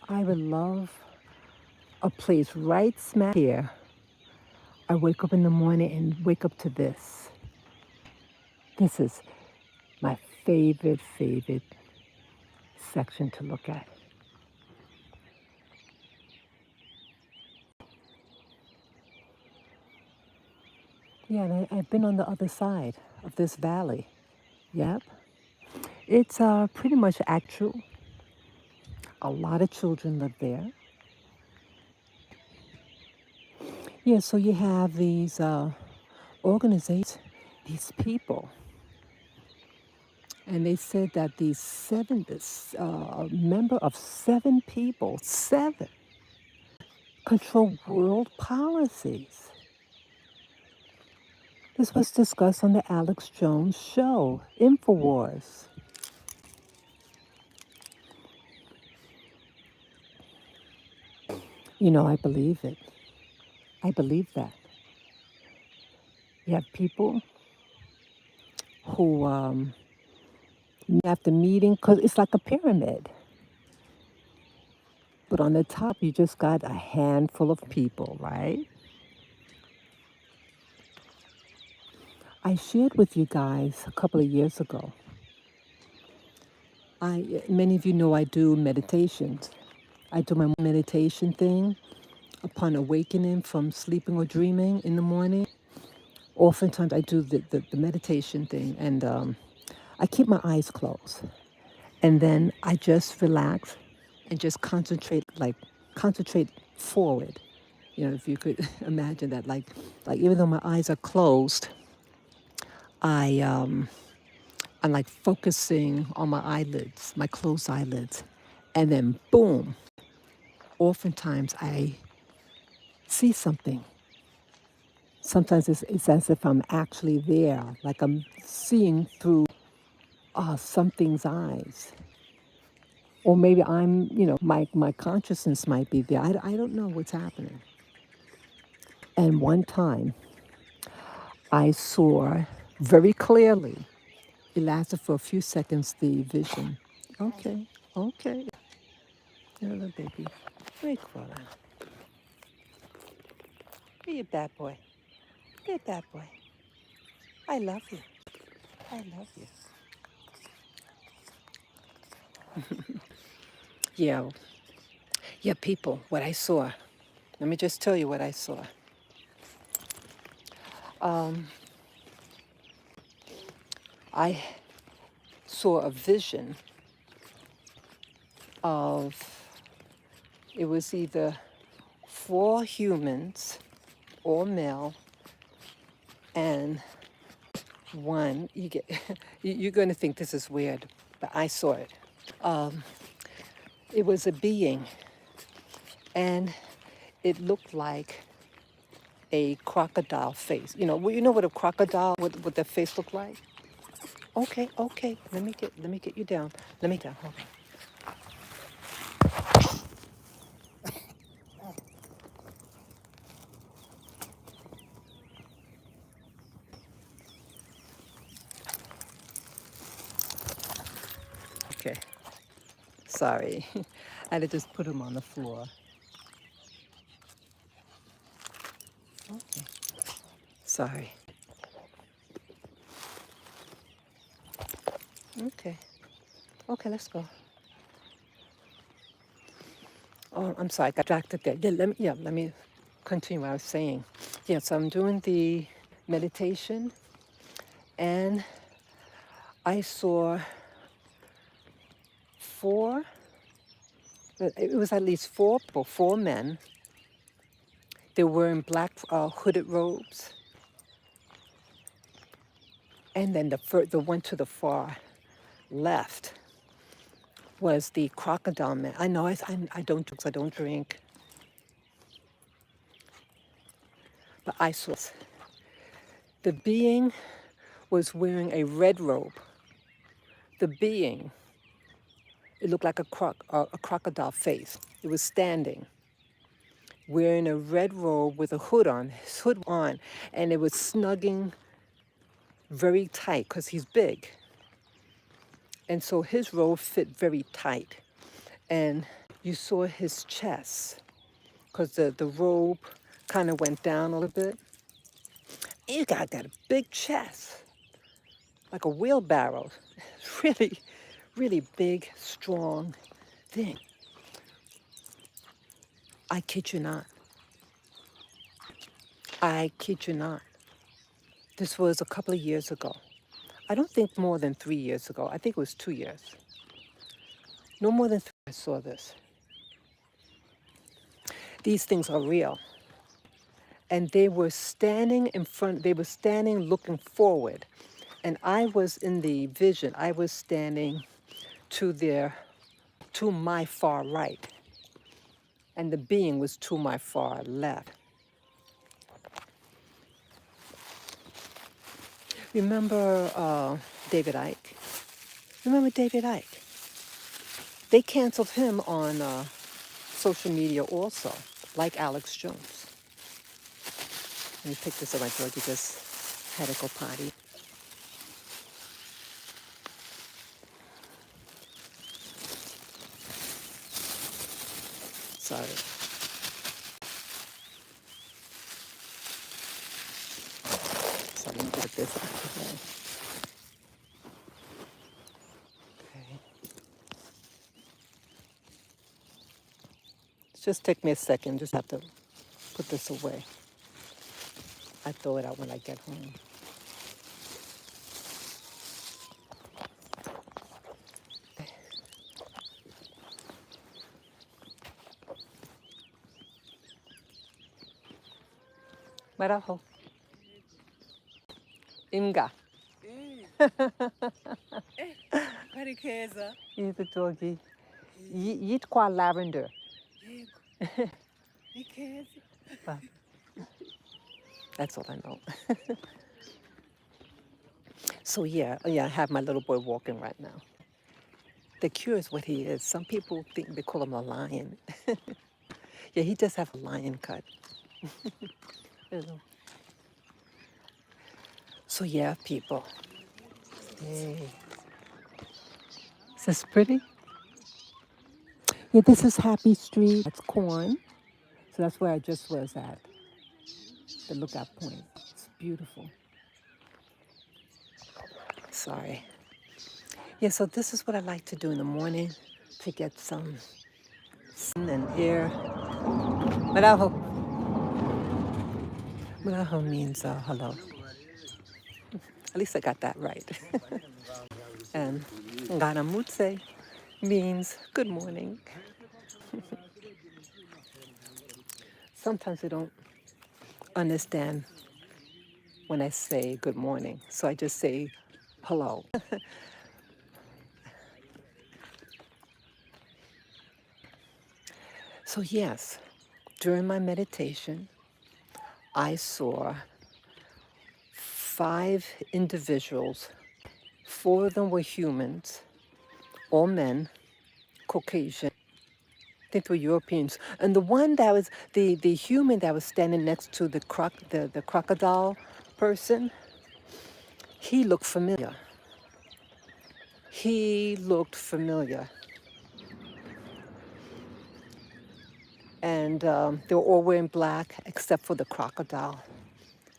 I would love a place right smack here. I wake up in the morning and wake up to this. This is my favorite section to look at. Yeah, and I've been on the other side of this valley. Yep. It's pretty much actual. A lot of children live there. Yeah, so you have these organizations, these people, and they said that these a member of 7 people, 7, control world policies. This was discussed on the Alex Jones show, InfoWars. You know, I believe it. I believe that. You have people who, after meeting, because it's like a pyramid, but on the top, you just got a handful of people, right? I shared with you guys a couple of years ago. Many of you know I do meditations. I do my meditation thing upon awakening from sleeping or dreaming in the morning. Oftentimes I do the meditation thing, and I keep my eyes closed. And then I just relax and just concentrate forward. You know, if you could imagine that, like even though my eyes are closed, I I'm like focusing on my eyelids, my closed eyelids, and then boom. Oftentimes I see something. Sometimes it's as if I'm actually there, like I'm seeing through something's eyes. Or maybe I'm, my consciousness might be there. I don't know what's happening. And one time, I saw very clearly. It lasted for a few seconds, the vision. Okay, okay. You're a little baby. Very cool. Be a bad boy. Be a bad boy. I love you. I love you. Yeah, yeah, people, what I saw. Let me just tell you what I saw. I saw a vision of, it was either 4 humans, all male, and one, you get, you're going to think this is weird, but I saw it. It was a being, and it looked like a crocodile face. You know what a crocodile, what their face looked like? Okay, okay. Let me get you down. Let me down. Hold on. Okay. Sorry. I had to just put him on the floor. Okay. Sorry. Okay. Okay, let's go. Oh, I'm sorry, I got distracted there. Let me continue what I was saying. Yeah, so I'm doing the meditation, and I saw four, it was at least four people, 4 men. They were in black hooded robes. And then the one to the far left was the crocodile man. I know I don't drink, but I saw this. The being was wearing a red robe. The being, it looked like a crocodile face. It was standing, wearing a red robe with a hood on, his hood on, and it was snugging very tight because he's big. And so his robe fit very tight. And you saw his chest because the robe kind of went down a little bit. And you got a big chest, like a wheelbarrow. Really, really big, strong thing. I kid you not. I kid you not. This was a couple of years ago. I don't think more than 3 years ago. I think it was 2 years. No more than 3 years I saw this. These things are real. And they were standing in front, they were standing looking forward. And I was in the vision, I was standing to my far right. And the being was to my far left. Remember David Icke? Remember David Icke? They canceled him on social media also, like Alex Jones. Let me pick this up. My Georgie just had to go potty. Sorry. So let me get this out of the way. Okay. Just take me a second. Just have to put this away. I throw it out when I get home. Maraho. Imga. Karikeza. He's the doggy. Yit kwa lavender. Nikeza. But that's all I know. So yeah, I have my little boy walking right now. They're curious what he is. Some people think they call him a lion. Yeah, he does have a lion cut. You know. So yeah, people. Hey. Is this pretty? Yeah, this is Happy Street. That's Corn. So that's where I just was at, the lookout point. It's beautiful. Sorry. Yeah, so this is what I like to do in the morning to get some sun and air. Maraho. Maraho means hello. At least I got that right. And Ngaramutse means good morning. Sometimes they don't understand when I say good morning, so I just say hello. So, yes, during my meditation, I saw 5 individuals. 4 of them were humans, all men, Caucasian. I think they were Europeans. And the one that was the human that was standing next to the crocodile person, he looked familiar. He looked familiar. And they were all wearing black except for the crocodile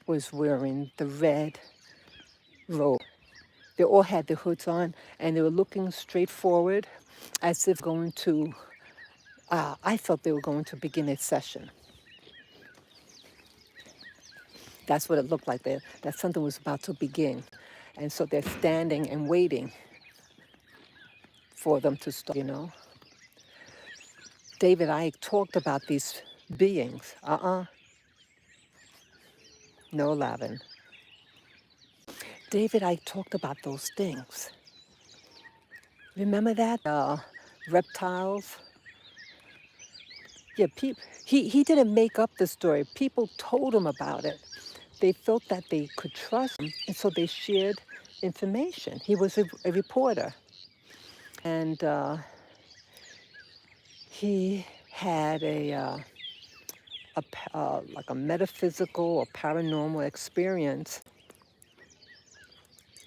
was wearing the red robe. They all had their hoods on and they were looking straight forward as if going to, I felt they were going to begin a session. That's what it looked like, that something was about to begin. And so they're standing and waiting for them to start, you know. David Icke talked about these beings. No, Lavin. David Icke talked about those things. Remember that? Reptiles. Yeah, he didn't make up the story. People told him about it. They felt that they could trust him, and so they shared information. He was a reporter, and he had like a metaphysical or paranormal experience.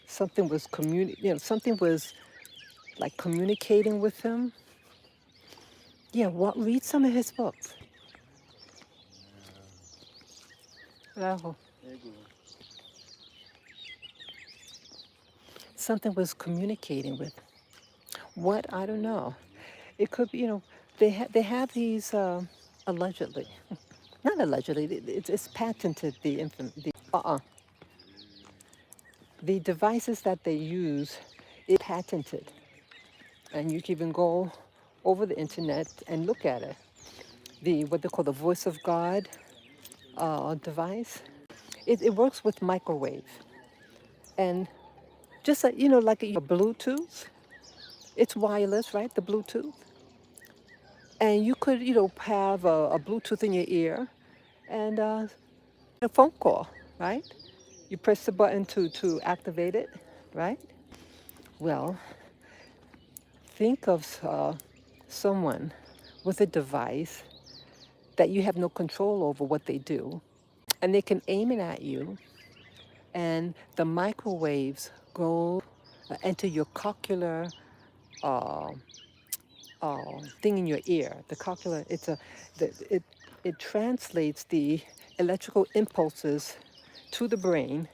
Something was something was like communicating with him. Yeah, read some of his books. Rahul. Something was communicating with. What? I don't know. It could be, they have these allegedly, not allegedly. It's patented. The devices that they use is patented, and you can even go over the internet and look at it. What they call the Voice of God device. It works with microwave, and just like like a Bluetooth. It's wireless, right? The Bluetooth. And you could, have a Bluetooth in your ear and a phone call, right? You press the button to activate it, right? Well, think of someone with a device that you have no control over what they do, and they can aim it at you, and the microwaves go enter your cochlear uh, thing in your ear. The cochlear, it translates the electrical impulses to the brain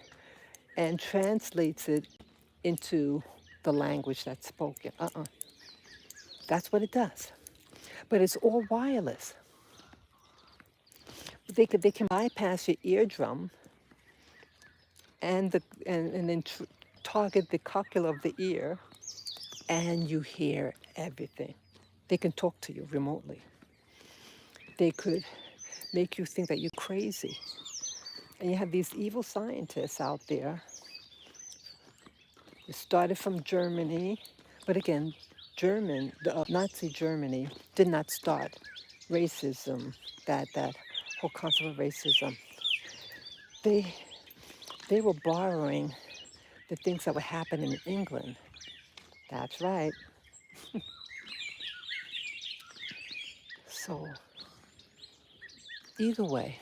and translates it into the language that's spoken. That's what it does. But it's all wireless. They can bypass your eardrum and then target the cochlear of the ear, and you hear everything. They can talk to you remotely. They could make you think that you're crazy. And you have these evil scientists out there. It started from Germany, but again, Nazi Germany did not start racism, that whole concept of racism. They they were borrowing the things that were happening in England. That's right. So either way,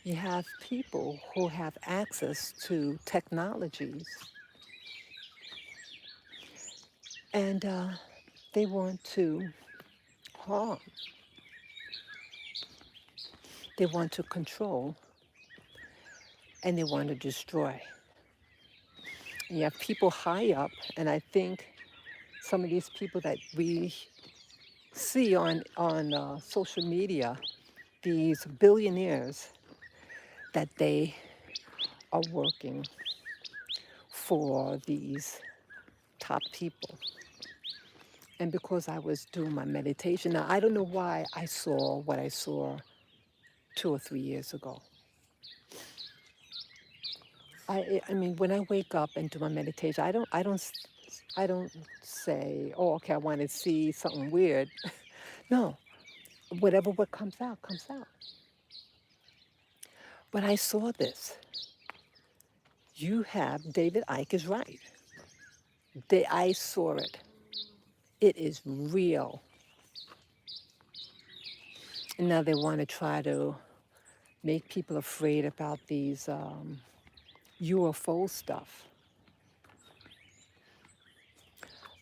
You have people who have access to technologies, and they want to harm, they want to control, and they want to destroy. And you have people high up, and I think some of these people that we see on social media, these billionaires, that they are working for these top people. And because I was doing my meditation, now I don't know why I saw what I saw 2 or 3 years ago. I mean, when I wake up and do my meditation, I don't say, oh, okay, I want to see something weird. No, whatever what comes out comes out. But I saw this. You have David Icke is right. I saw it. It is real. And now they want to try to make people afraid about these UFO stuff.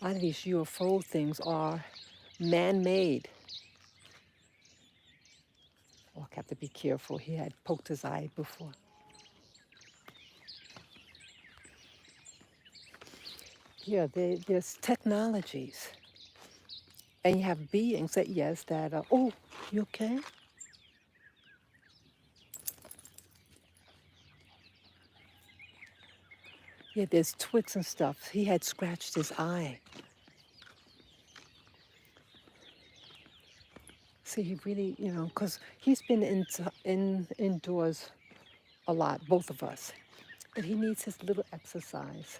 A lot of these UFO things are man-made. Oh, I have to be careful. He had poked his eye before. Yeah, there's technologies. And you have beings that, yes, that are, oh, you okay? Yeah, there's twigs and stuff. He had scratched his eye. See, he really, because he's been indoors a lot, both of us. But he needs his little exercise.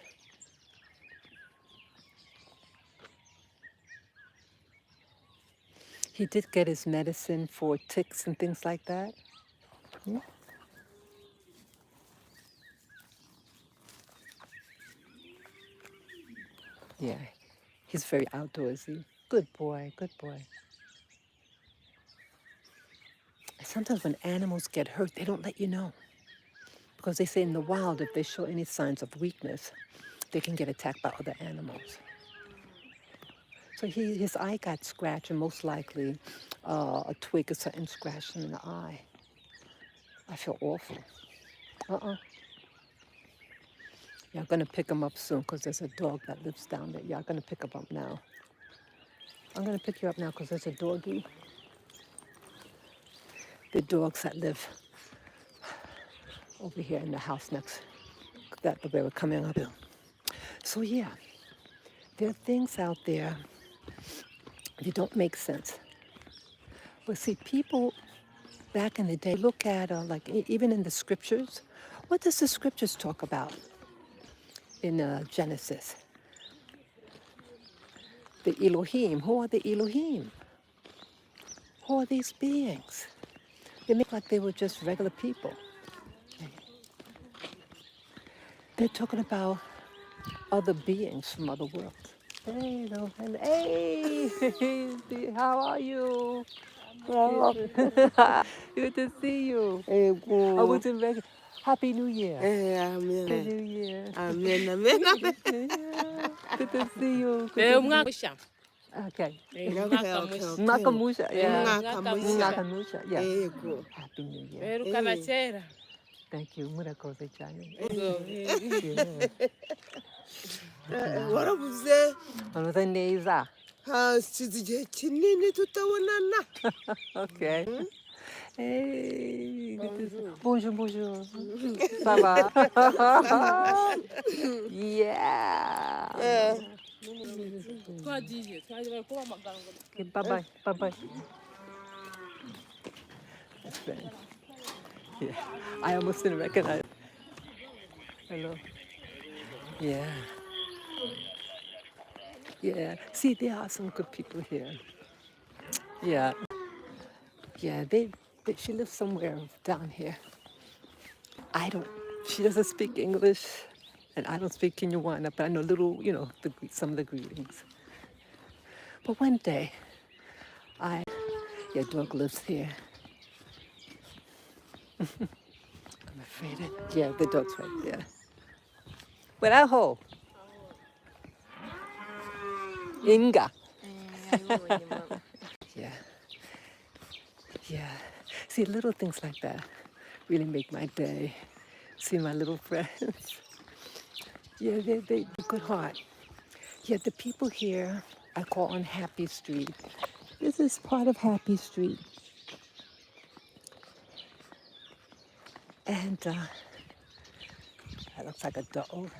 He did get his medicine for ticks and things like that. Yeah. Yeah, he's very outdoorsy. Good boy, good boy. Sometimes when animals get hurt, they don't let you know. Because they say in the wild, if they show any signs of weakness, they can get attacked by other animals. So his eye got scratched, and most likely a twig or something scratched him in the eye. I feel awful. Y'all gonna pick him up soon because there's a dog that lives down there. Y'all gonna pick him up now. I'm gonna pick you up now because there's a doggy. The dogs that live over here in the house next, that they were coming up to. So yeah, there are things out there that don't make sense. But see, people back in the day look at even in the scriptures. What does the scriptures talk about in Genesis? The Elohim. Who are the Elohim? Who are these beings? They make like they were just regular people. They're talking about other beings from other worlds. Hey, no, hey, how are you? Good to see you. I was in Vegas. Happy New Year. Amen. Happy New Year. Amen. Amen. Yeah, good to see you. Okay. Makamusha. Yeah. Makamusha. Yeah. Happy New Year. Thank you. Murakoze cyane. Yeah. warabuze Warabuze neza. hasize igihe kinini tutabonana. Okay. Hey, bonjour, bonjour. Ça va? Yeah. Okay, bye-bye, bye-bye. That's right. Yeah, I almost didn't recognize. Hello. Yeah. Yeah. See, there are some good people here. Yeah. Yeah, she lives somewhere down here. She doesn't speak English, and I don't speak Kinyarwanda, but I know some of the greetings. But one day, Doug lives here. I'm afraid it. Yeah, the dog's right there. Weraho, Inga. Yeah, yeah. See, little things like that really make my day. See my little friends. Yeah, they're good heart. Yeah, the people here I call on Happy Street. This is part of Happy Street. And that looks like a dog.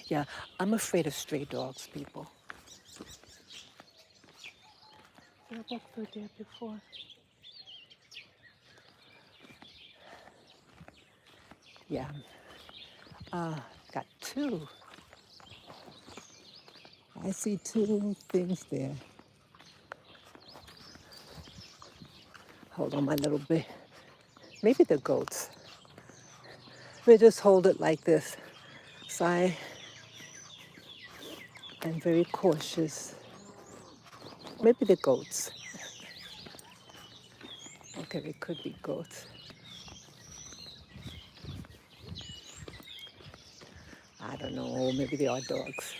Yeah, I'm afraid of stray dogs, people. Did I walk through there before? Yeah. Got two. I see two things there. Hold on my little bit. Maybe they're goats. We just hold it like this. So I am very cautious. Maybe they're goats. Okay, they could be goats. I don't know, maybe they are dogs.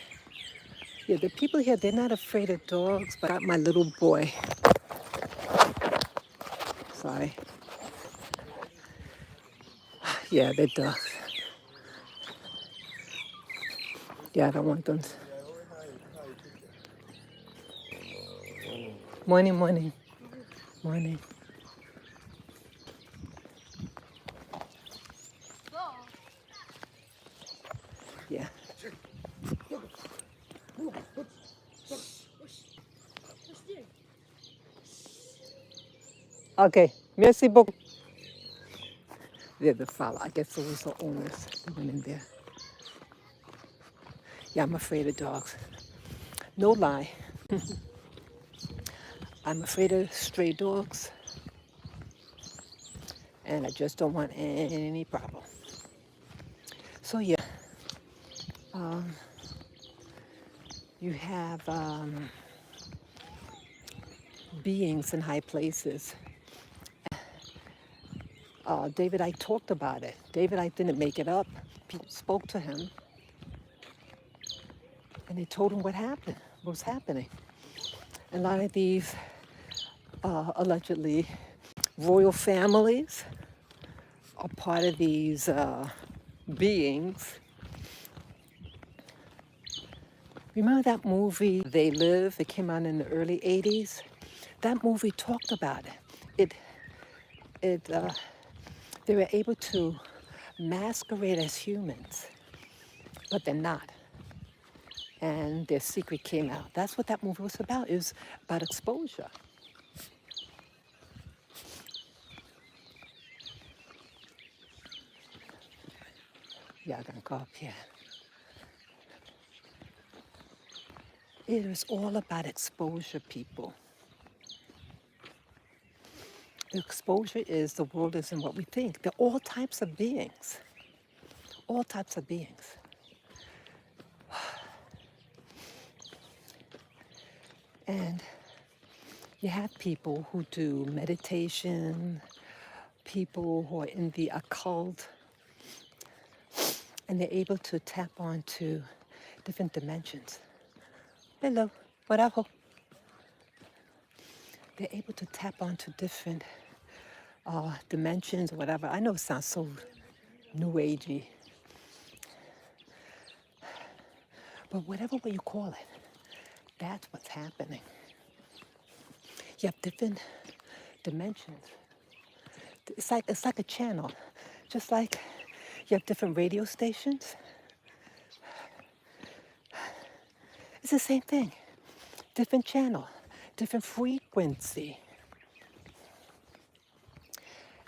Yeah, the people here, they're not afraid of dogs, but I got my little boy. Sorry. Yeah, they're dogs. Yeah, I don't want them. Morning, morning, morning. Yeah. Okay, merci beaucoup. They're the fella. I guess those are owners that went in there. Yeah, I'm afraid of dogs. No lie. I'm afraid of stray dogs, and I just don't want any problem. So yeah, you have beings in high places. David, I talked about it. David, I didn't make it up. People spoke to him, and they told him what happened, what was happening. A lot of these allegedly royal families are part of these beings. Remember that movie, They Live? It came out in the early 80s. That movie talked about it. They were able to masquerade as humans, but they're not. And their secret came out. That's what that movie was about. It was about exposure. Yeah, I'm gonna go up here. It was all about exposure, people. The exposure is the world isn't what we think. There are all types of beings. All types of beings. And you have people who do meditation, people who are in the occult, and they're able to tap onto different dimensions. Hello, whatever. They're able to tap onto different dimensions or whatever. I know it sounds so new agey, but whatever way you call it, that's what's happening. You have different dimensions. It's like a channel, just like you have different radio stations. It's the same thing, different channel, different frequency.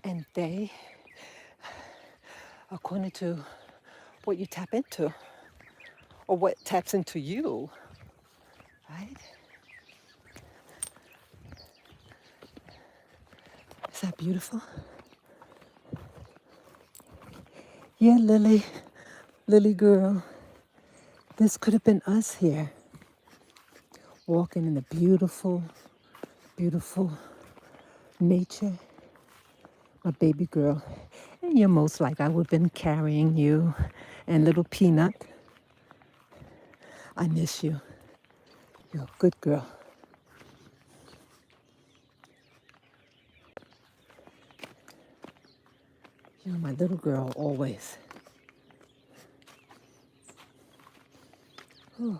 And they, according to what you tap into, or what taps into you, right? Is that beautiful? Yeah, Lily girl, this could have been us here, walking in the beautiful, beautiful nature. My baby girl. And you're most like I would have been carrying you. And little Peanut, I miss you. You're a good girl. You're my little girl always. Ooh.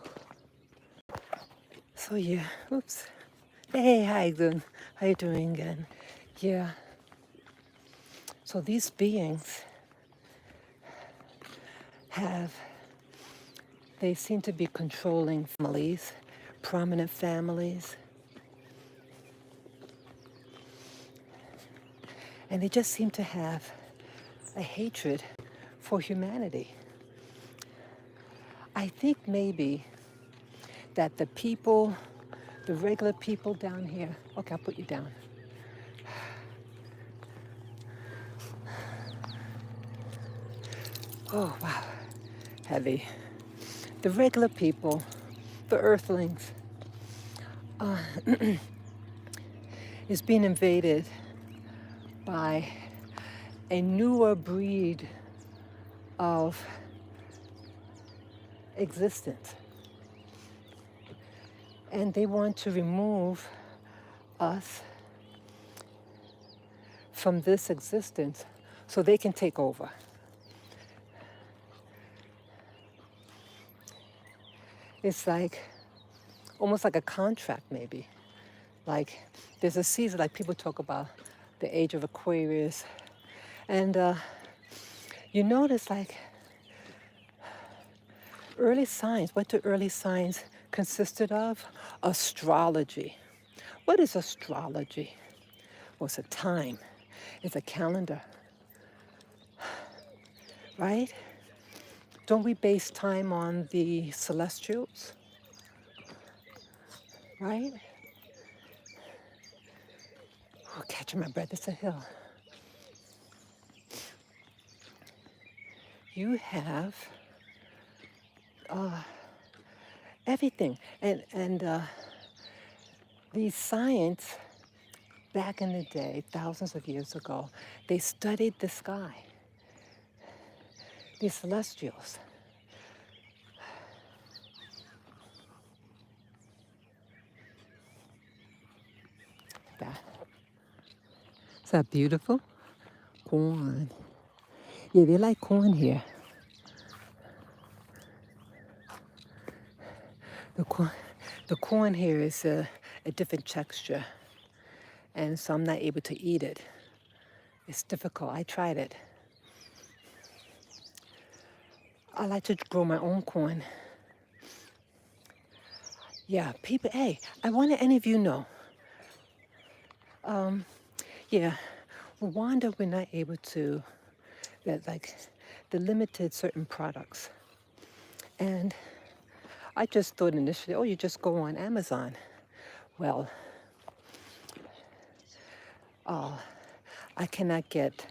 So yeah, oops. Hey, how you doing? How you doing? And yeah, so these beings they seem to be controlling families, prominent families, and they just seem to have a hatred for humanity. I think maybe that the people, the regular people down here, okay, I'll put you down. Oh, wow, heavy. The regular people, the earthlings, is being invaded by a newer breed of existence. And they want to remove us from this existence so they can take over. It's like almost like a contract, maybe. Like there's a season, like people talk about the age of Aquarius, and you notice like early signs. What do early signs consisted of? Astrology. What is astrology? Well, it's a time. It's a calendar, right? Don't we base time on the celestials, right? Oh, catching my breath, it's a hill. You have everything. And these science, back in the day, thousands of years ago, they studied the sky, these celestials. That. Is that beautiful? Corn. Yeah, they like corn here. The corn here is a different texture, and so I'm not able to eat it. It's difficult. I tried it. I like to grow my own corn. Yeah, people, hey, I wonder any of you know. Yeah, Rwanda, we're not able to, that like, the limited certain products. And I just thought initially, oh, you just go on Amazon. Well, I cannot get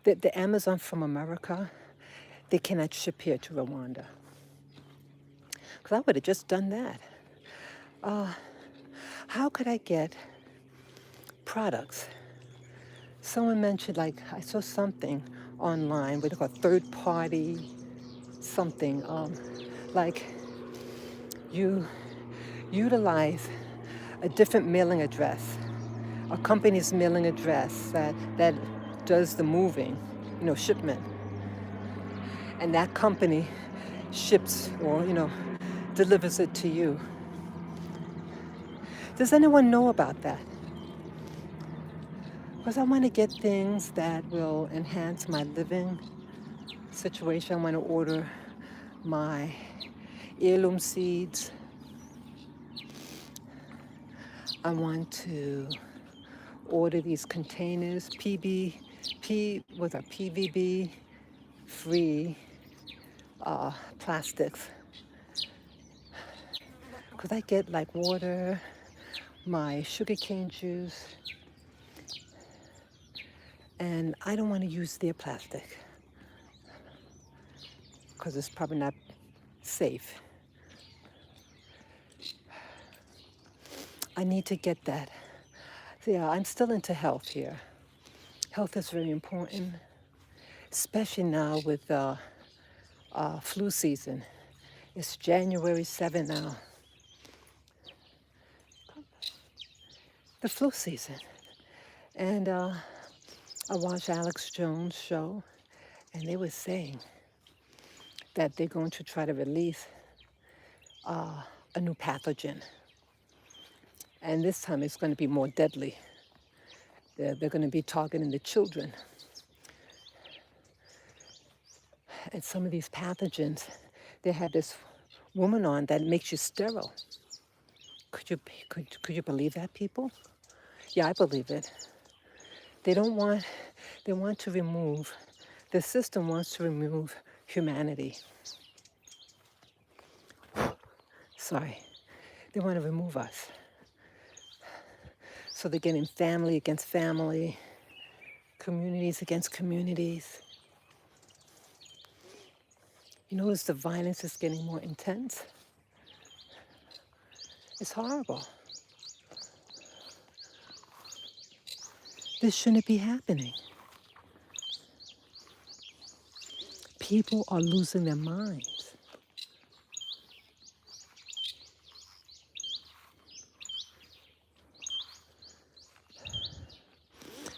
the Amazon from America. They cannot ship here to Rwanda. Because I would have just done that. How could I get products? Someone mentioned, like, I saw something online, what they call third party something. Like, you utilize a different mailing address, a company's mailing address that does the moving, shipment. And that company ships or, delivers it to you. Does anyone know about that? Because I want to get things that will enhance my living situation. I want to order my heirloom seeds. I want to order these containers, PVB free plastics. Because I get like water, my sugarcane juice, and I don't want to use their plastic because it's probably not safe. I need to get that. So yeah, I'm still into health here. Health is very important. especially now with flu season. It's January 7 now, the flu season. And I watched Alex Jones' show, and they were saying that they're going to try to release a new pathogen. And this time it's going to be more deadly. They're going to be targeting the children. And some of these pathogens, they have this woman on that makes you sterile. Could you believe that, people? Yeah, I believe it. They want to remove, the system wants to remove humanity. Sorry. They want to remove us. So they're getting family against family, communities against communities. You notice the violence is getting more intense? It's horrible. This shouldn't be happening. People are losing their minds.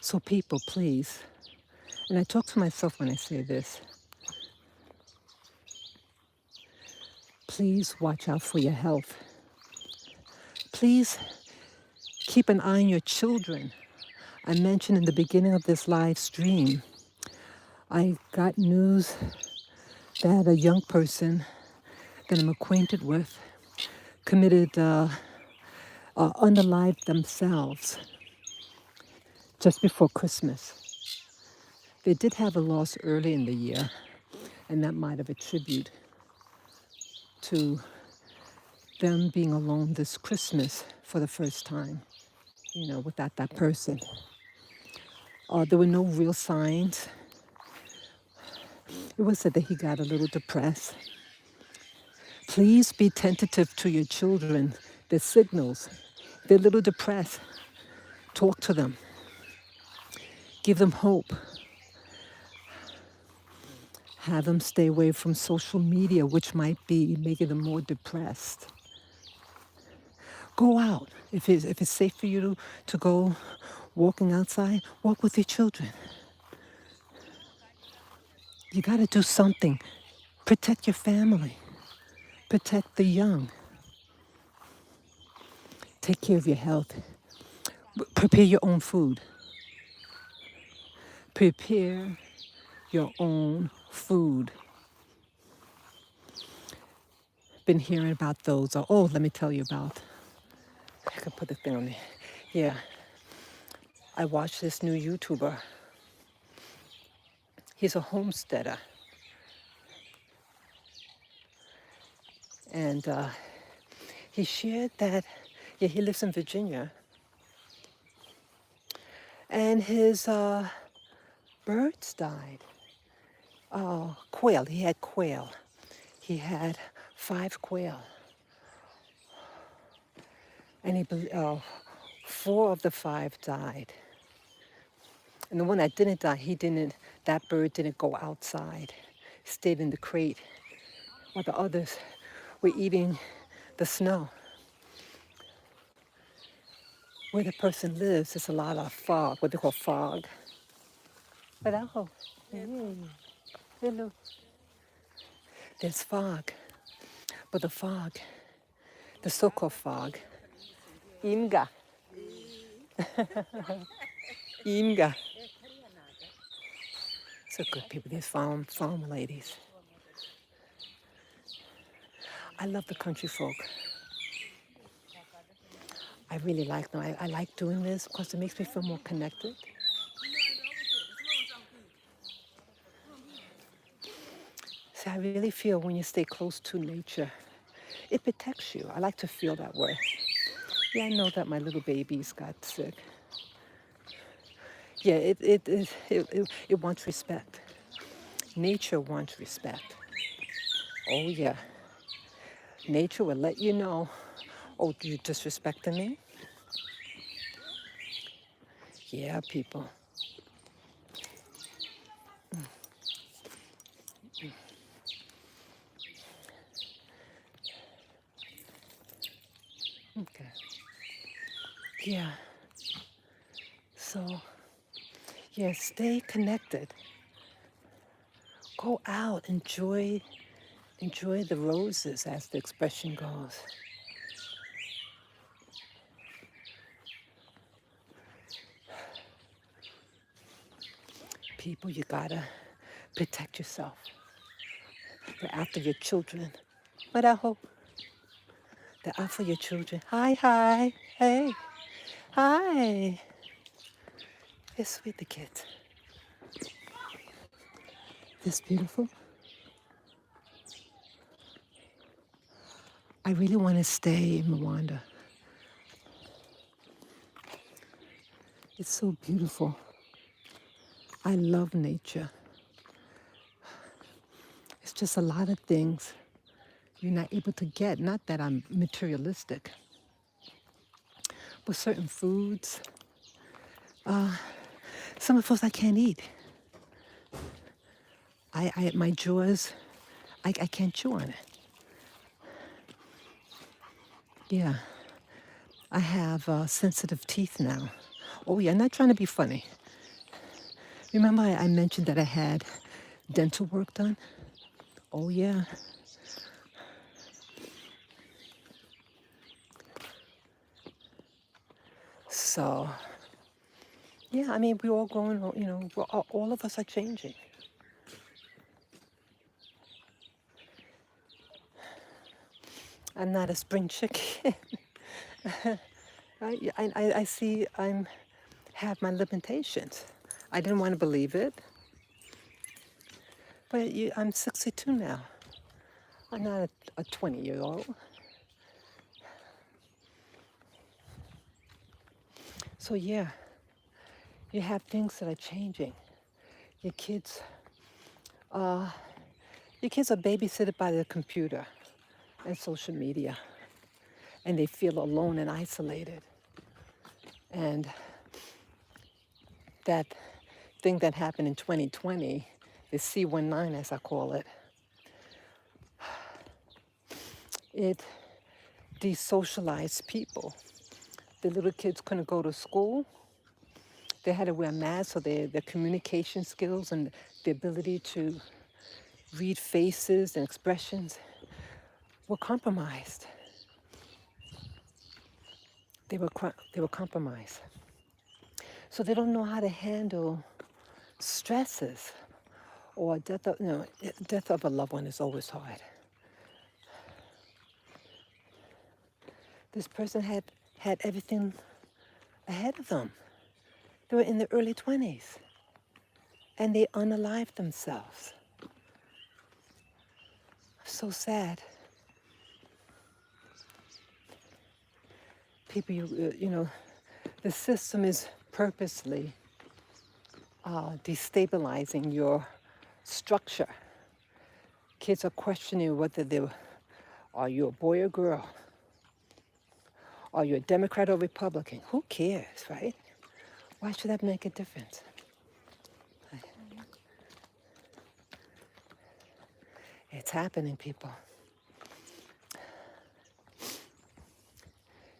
So people, please, and I talk to myself when I say this, please watch out for your health. Please keep an eye on your children. I mentioned in the beginning of this live stream, I got news that a young person that I'm acquainted with committed unalived themselves just before Christmas. They did have a loss early in the year, and that might have attributed to them being alone this Christmas for the first time, without that person. There were no real signs. It was said that he got a little depressed. Please be tentative to your children. The signals. They're a little depressed. Talk to them. Give them hope. Have them stay away from social media, which might be making them more depressed. Go out. If it's safe for you to go walking outside, walk with your children. You got to do something. Protect your family. Protect the young. Take care of your health. Prepare your own food. Prepare your own food. Been hearing about those. Oh, let me tell you about. I could put the thing on there. Yeah. I watched this new YouTuber. He's a homesteader. And he shared that, he lives in Virginia. And his birds died. Quail. He had quail. He had 5 quail. And 4 of the 5 died. And the one that didn't die, that bird didn't go outside. Stayed in the crate. While the others were eating the snow. Where the person lives, there's a lot of fog, what they call fog. Hello. Hello. There's fog. But the fog, the so-called fog, Imga. Imga. So good people, these farm ladies. I love the country folk. I really like them. I like doing this because it makes me feel more connected. See, I really feel when you stay close to nature, it protects you. I like to feel that way. Yeah, I know that my little babies got sick. Yeah, it wants respect. Nature wants respect. Oh yeah. Nature will let you know, oh, you disrespecting me? Yeah, people. Yeah. So, yeah, stay connected. Go out, enjoy the roses, as the expression goes. People, you gotta protect yourself. They're after your children. But I hope they're out for your children. Hi, hi, hey, hi. It's sweet, the kids. This beautiful. I really want to stay in Rwanda. It's so beautiful. I love nature. It's just a lot of things you're not able to get. Not that I'm materialistic, but certain foods, some of those I can't eat. My jaws, I can't chew on it. Yeah, I have sensitive teeth now. Oh yeah, I'm not trying to be funny. Remember I mentioned that I had dental work done? Oh yeah. So, yeah, I mean, we're all growing, all of us are changing. I'm not a spring chicken. I see have my limitations. I didn't want to believe it, but I'm 62 now. I'm not a 20-year-old. So yeah, you have things that are changing. Your kids, your kids are babysitted by the computer and social media, and they feel alone and isolated. And that thing that happened in 2020, the C19 as I call it, it desocialized people. The little kids couldn't go to school. They had to wear masks, so their communication skills and the ability to read faces and expressions were compromised. They were compromised. So they don't know how to handle stresses or death of a loved one is always hard. This person had everything ahead of them. They were in their early 20s and they unalived themselves. So sad. People, the system is purposely destabilizing your structure. Kids are questioning whether are you a boy or girl? Are you a Democrat or Republican? Who cares, right? Why should that make a difference? It's happening, people.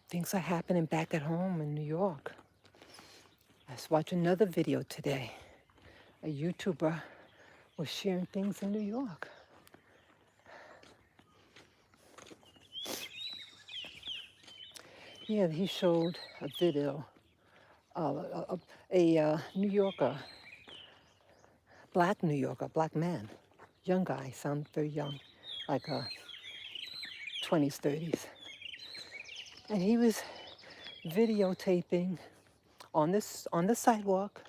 Things are happening back at home in New York. I was watching another video today. A YouTuber was sharing things in New York. Yeah, he showed a video of a New Yorker, black man, young guy, sounds very young, like 20s, 30s. And he was videotaping on the sidewalk,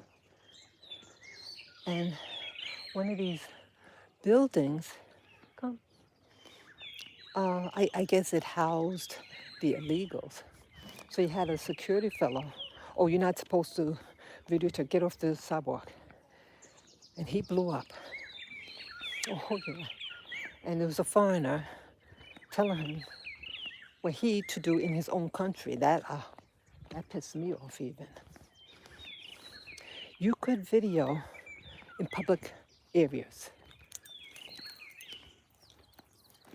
and one of these buildings, I guess it housed the illegals. So you had a security fellow. Oh, you're not supposed to videotape. Get off the sidewalk. And he blew up. Oh yeah. And there was a foreigner telling him what he to do in his own country. That pissed me off even. You could video in public areas.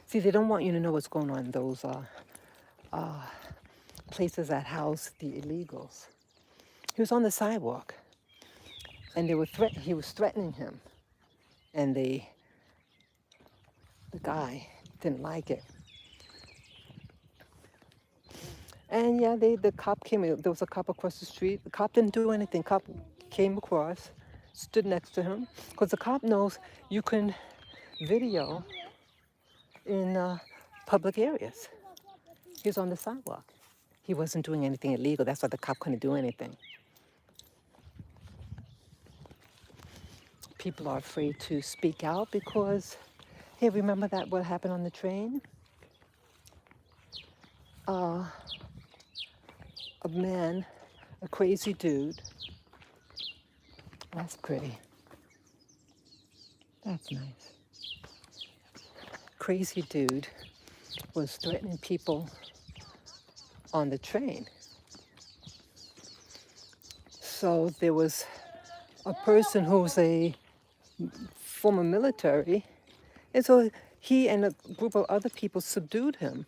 See, they don't want you to know what's going on in those places that house the illegals. He was on the sidewalk, and he was threatening him, and the guy didn't like it. And yeah, the cop came. There was a cop across the street. The cop didn't do anything. Cop came across, stood next to him, because the cop knows you can video in public areas. He was on the sidewalk. He wasn't doing anything illegal. That's why the cop couldn't do anything. People are afraid to speak out because, hey, remember that what happened on the train? A man, a crazy dude. That's pretty. That's nice. Crazy dude was threatening people on the train. So there was a person who was a former military, and so he and a group of other people subdued him.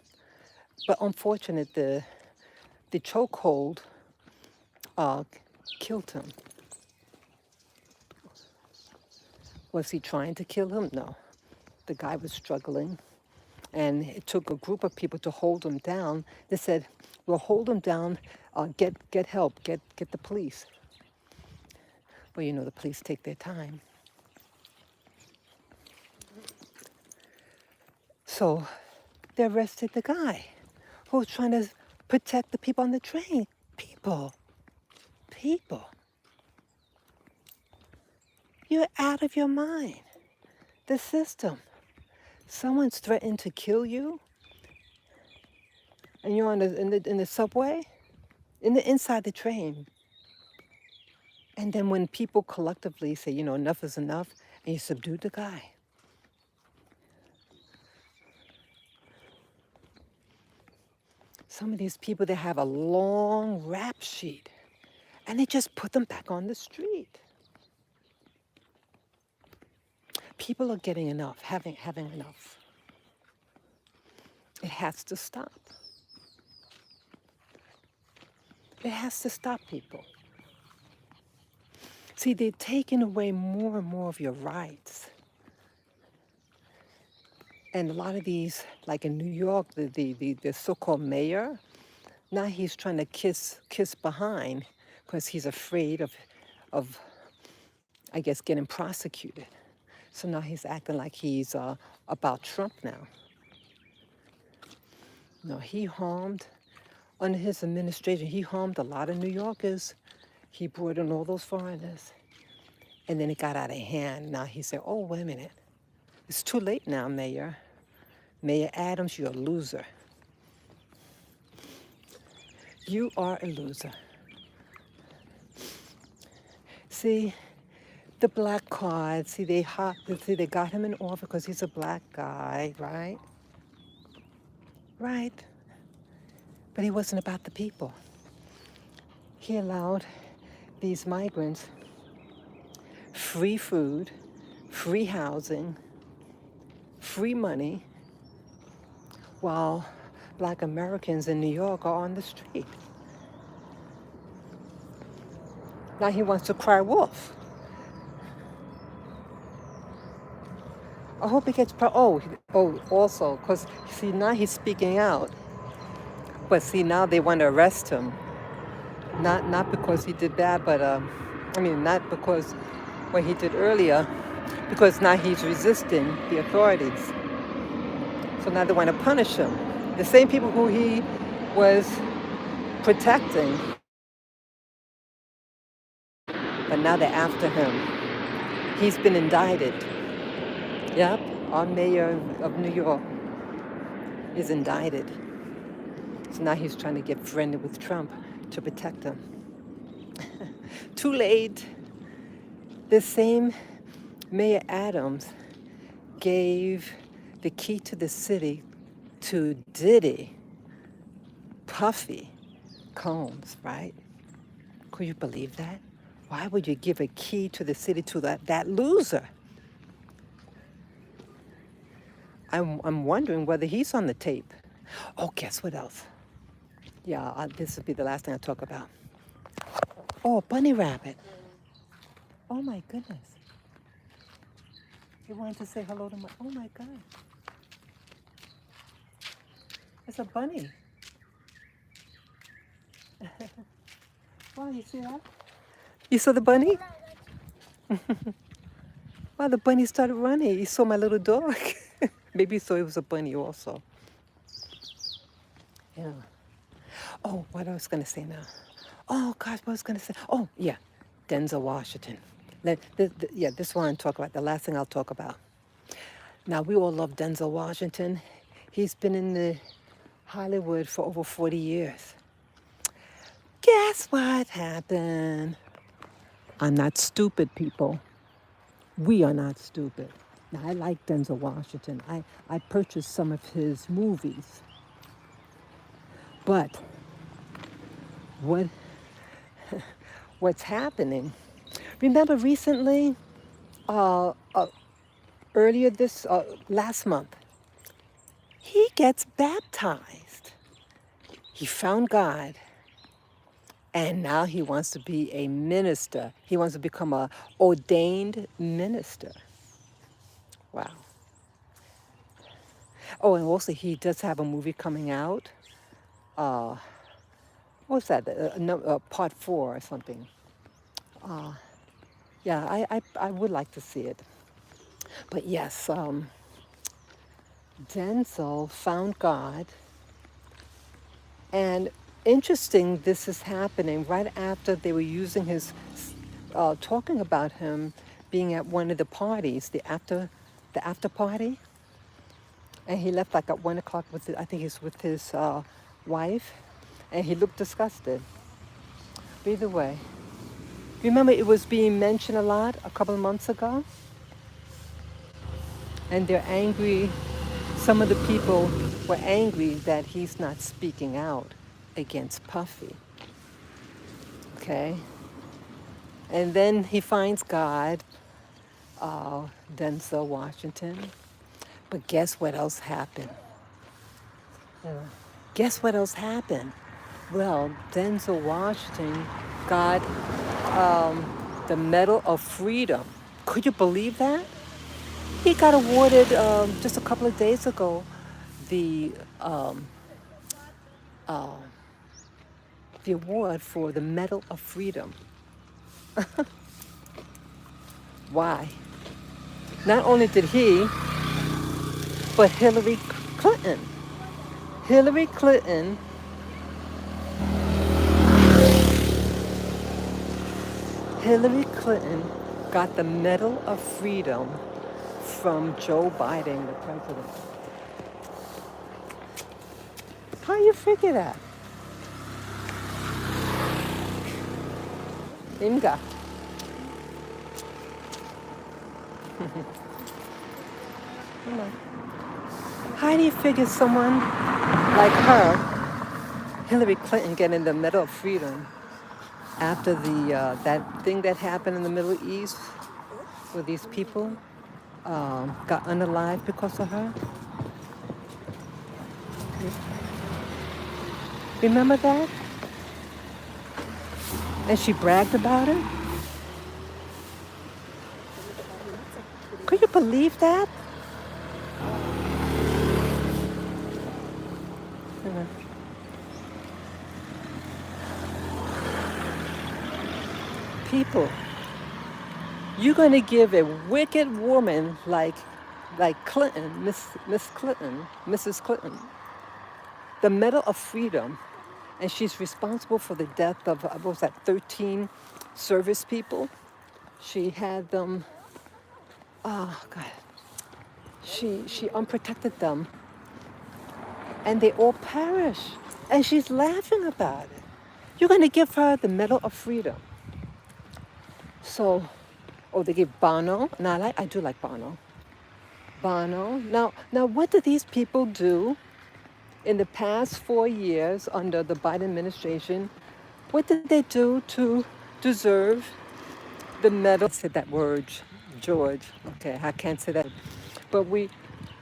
But unfortunately, the chokehold killed him. Was he trying to kill him? No. The guy was struggling, and it took a group of people to hold him down. They said, "We'll hold him down. Get help. Get the police." Well, you know, the police take their time. So they arrested the guy who was trying to protect the people on the train. People. You're out of your mind. The system. Someone's threatened to kill you, and you're in the subway, inside the train. And then when people collectively say, you know, enough is enough, and you subdue the guy. Some of these people, they have a long rap sheet, and they just put them back on the street. People are getting enough, having enough. It has to stop. It has to stop, people. See, they're taking away more and more of your rights. And a lot of these, like in New York, the so-called mayor, now he's trying to kiss behind because he's afraid of, I guess, getting prosecuted. So now he's acting like he's about Trump now. No, he harmed, under his administration, he harmed a lot of New Yorkers. He brought in all those foreigners. And then it got out of hand. Now he said, oh, wait a minute. It's too late now, Mayor. Mayor Adams, you're a loser. You are a loser. See, the black card, see, they got him in office because he's a black guy, right? Right. But he wasn't about the people. He allowed these migrants free food, free housing, free money, while black Americans in New York are on the street. Now he wants to cry wolf. I hope he gets also, because see, now he's speaking out. But see, now they want to arrest him. Not because he did bad, but not because what he did earlier, because now he's resisting the authorities. So now they want to punish him. The same people who he was protecting, but now they're after him. He's been indicted. Yep, our mayor of New York is indicted. So now he's trying to get friendly with Trump to protect him. Too late. The same Mayor Adams gave the key to the city to Diddy, Puffy Combs, right? Could you believe that? Why would you give a key to the city to that loser? I'm wondering whether he's on the tape. Oh, guess what else? Yeah, this will be the last thing I talk about. Oh, bunny rabbit. Oh my goodness. He wanted to say hello to my. Oh my God. It's a bunny. Wow, you see that? You saw the bunny? Wow, the bunny started running. He saw my little dog. Maybe he thought it was a bunny also. Yeah. Oh, what I was going to say now. Oh, gosh, what I was going to say. Oh, yeah. Denzel Washington. This one I'll talk about. The last thing I'll talk about. Now, we all love Denzel Washington. He's been in the Hollywood for over 40 years. Guess what happened? I'm not stupid, people. We are not stupid. Now, I like Denzel Washington. I purchased some of his movies. But what what's happening? Remember recently, uh, uh, earlier this last month, he gets baptized. He found God, and now he wants to be a minister. He wants to become a ordained minister. Wow. Oh, and also he does have a movie coming out. Uh, what's that? Part 4 or something. Yeah, I would like to see it. But yes, Denzel found God. And interesting, this is happening right after they were using talking about him being at one of the parties, the after party. And he left like at 1 o'clock I think he's with his wife. And he looked disgusted. But either way, remember it was being mentioned a lot a couple of months ago? And they're angry. Some of the people were angry that he's not speaking out against Puffy. Okay? And then he finds God, Denzel Washington. But guess what else happened? Yeah. Guess what else happened? Well, Denzel Washington got the Medal of Freedom. Could you believe that? He got awarded just a couple of days ago the the award for the Medal of Freedom. Why? Not only did he, but Hillary Clinton. Hillary Clinton got the Medal of Freedom from Joe Biden, the president. How you figure that? Inga. How do you figure someone like her, Hillary Clinton, getting the Medal of Freedom after that thing that happened in the Middle East, where these people got unalived because of her? Remember that? And she bragged about it? Could you believe that? People, you're going to give a wicked woman like Clinton, Mrs. Clinton, the Medal of Freedom, and she's responsible for the death of, what was that, 13 service people? She had them, oh God, she unprotected them, and they all perished, and she's laughing about it. You're going to give her the Medal of Freedom. So, they give Bono, and I do like Bono. Bono. Now, what do these people do in the past 4 years under the Biden administration? What did they do to deserve the medal? I said that word, George. Okay, I can't say that. But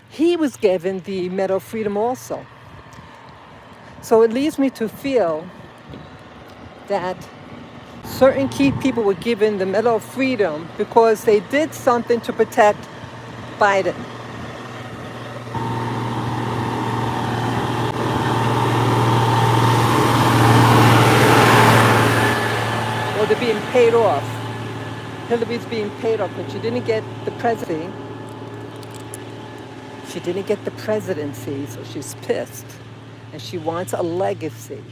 he was given the Medal of Freedom also. So it leads me to feel that certain key people were given the Medal of Freedom because they did something to protect Biden. Or they're being paid off. Hillary's being paid off, but she didn't get the presidency. She didn't get the presidency, so she's pissed. And she wants a legacy.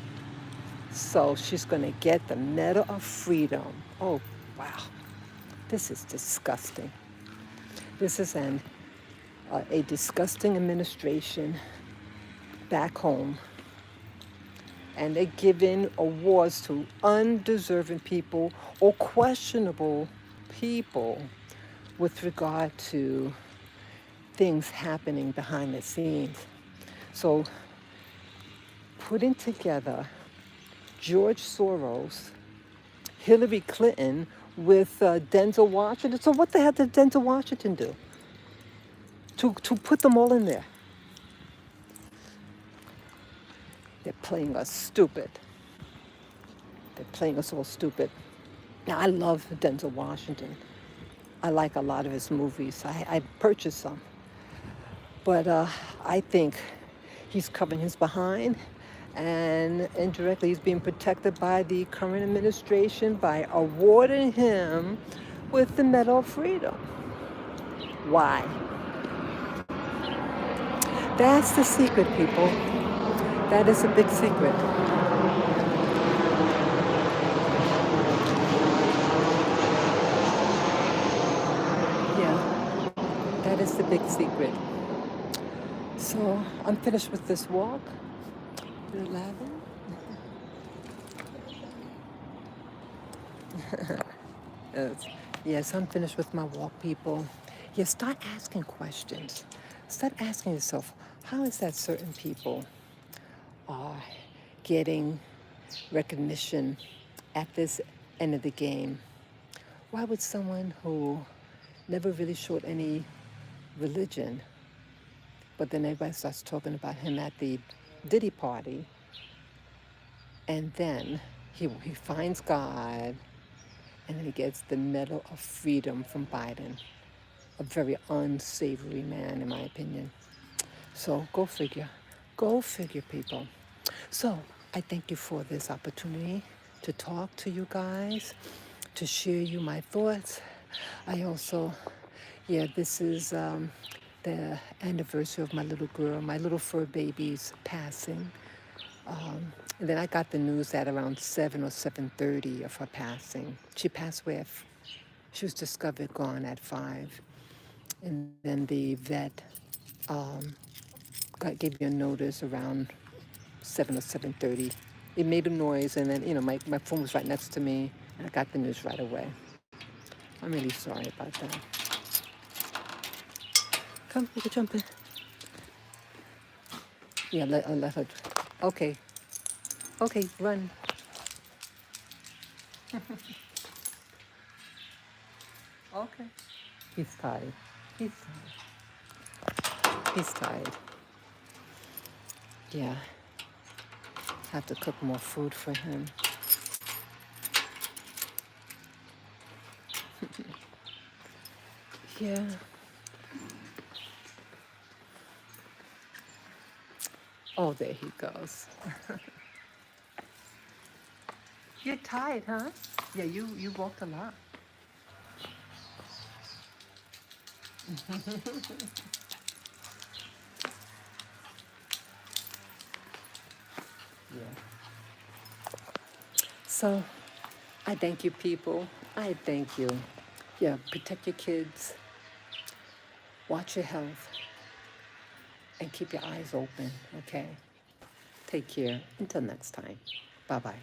So she's going to get the Medal of Freedom. Oh, wow. This is disgusting. This is a disgusting administration back home. And they're giving awards to undeserving people or questionable people with regard to things happening behind the scenes. So putting together George Soros, Hillary Clinton with Denzel Washington. So what the hell did Denzel Washington do to put them all in there? They're playing us stupid. They're playing us all stupid. Now, I love Denzel Washington. I like a lot of his movies. I purchased some. But I think he's covering his behind, and indirectly he's being protected by the current administration by awarding him with the Medal of Freedom. Why? That's the secret, people. That is a big secret. Yeah, that is the big secret. So I'm finished with this walk. 11. Yes, I'm finished with my walk, people. Yeah, start asking questions. Start asking yourself, how is that certain people are getting recognition at this end of the game? Why would someone who never really showed any religion, but then everybody starts talking about him at the Diddy party, and then he finds God, and then he gets the Medal of Freedom from Biden, a very unsavory man, in my opinion. So go figure. Go figure, people. So I thank you for this opportunity to talk to you guys, to share you my thoughts. I also, this is the anniversary of my little girl, my little fur baby's passing. And then I got the news at around 7 or 7:30 of her passing. She passed away. She was discovered gone at 5. And then the vet gave me a notice around 7 or 7:30. It made a noise, and then, my phone was right next to me, and I got the news right away. I'm really sorry about that. Come, we can jump in. Yeah, let her. Okay. Okay, run. Okay. He's tired. He's tired. He's tired. Yeah. Have to cook more food for him. Yeah. Oh, there he goes. You're tired, huh? Yeah, you walked a lot. Yeah. So, I thank you, people. I thank you. Yeah, protect your kids. Watch your health. And keep your eyes open, okay? Take care. Until next time. Bye-bye.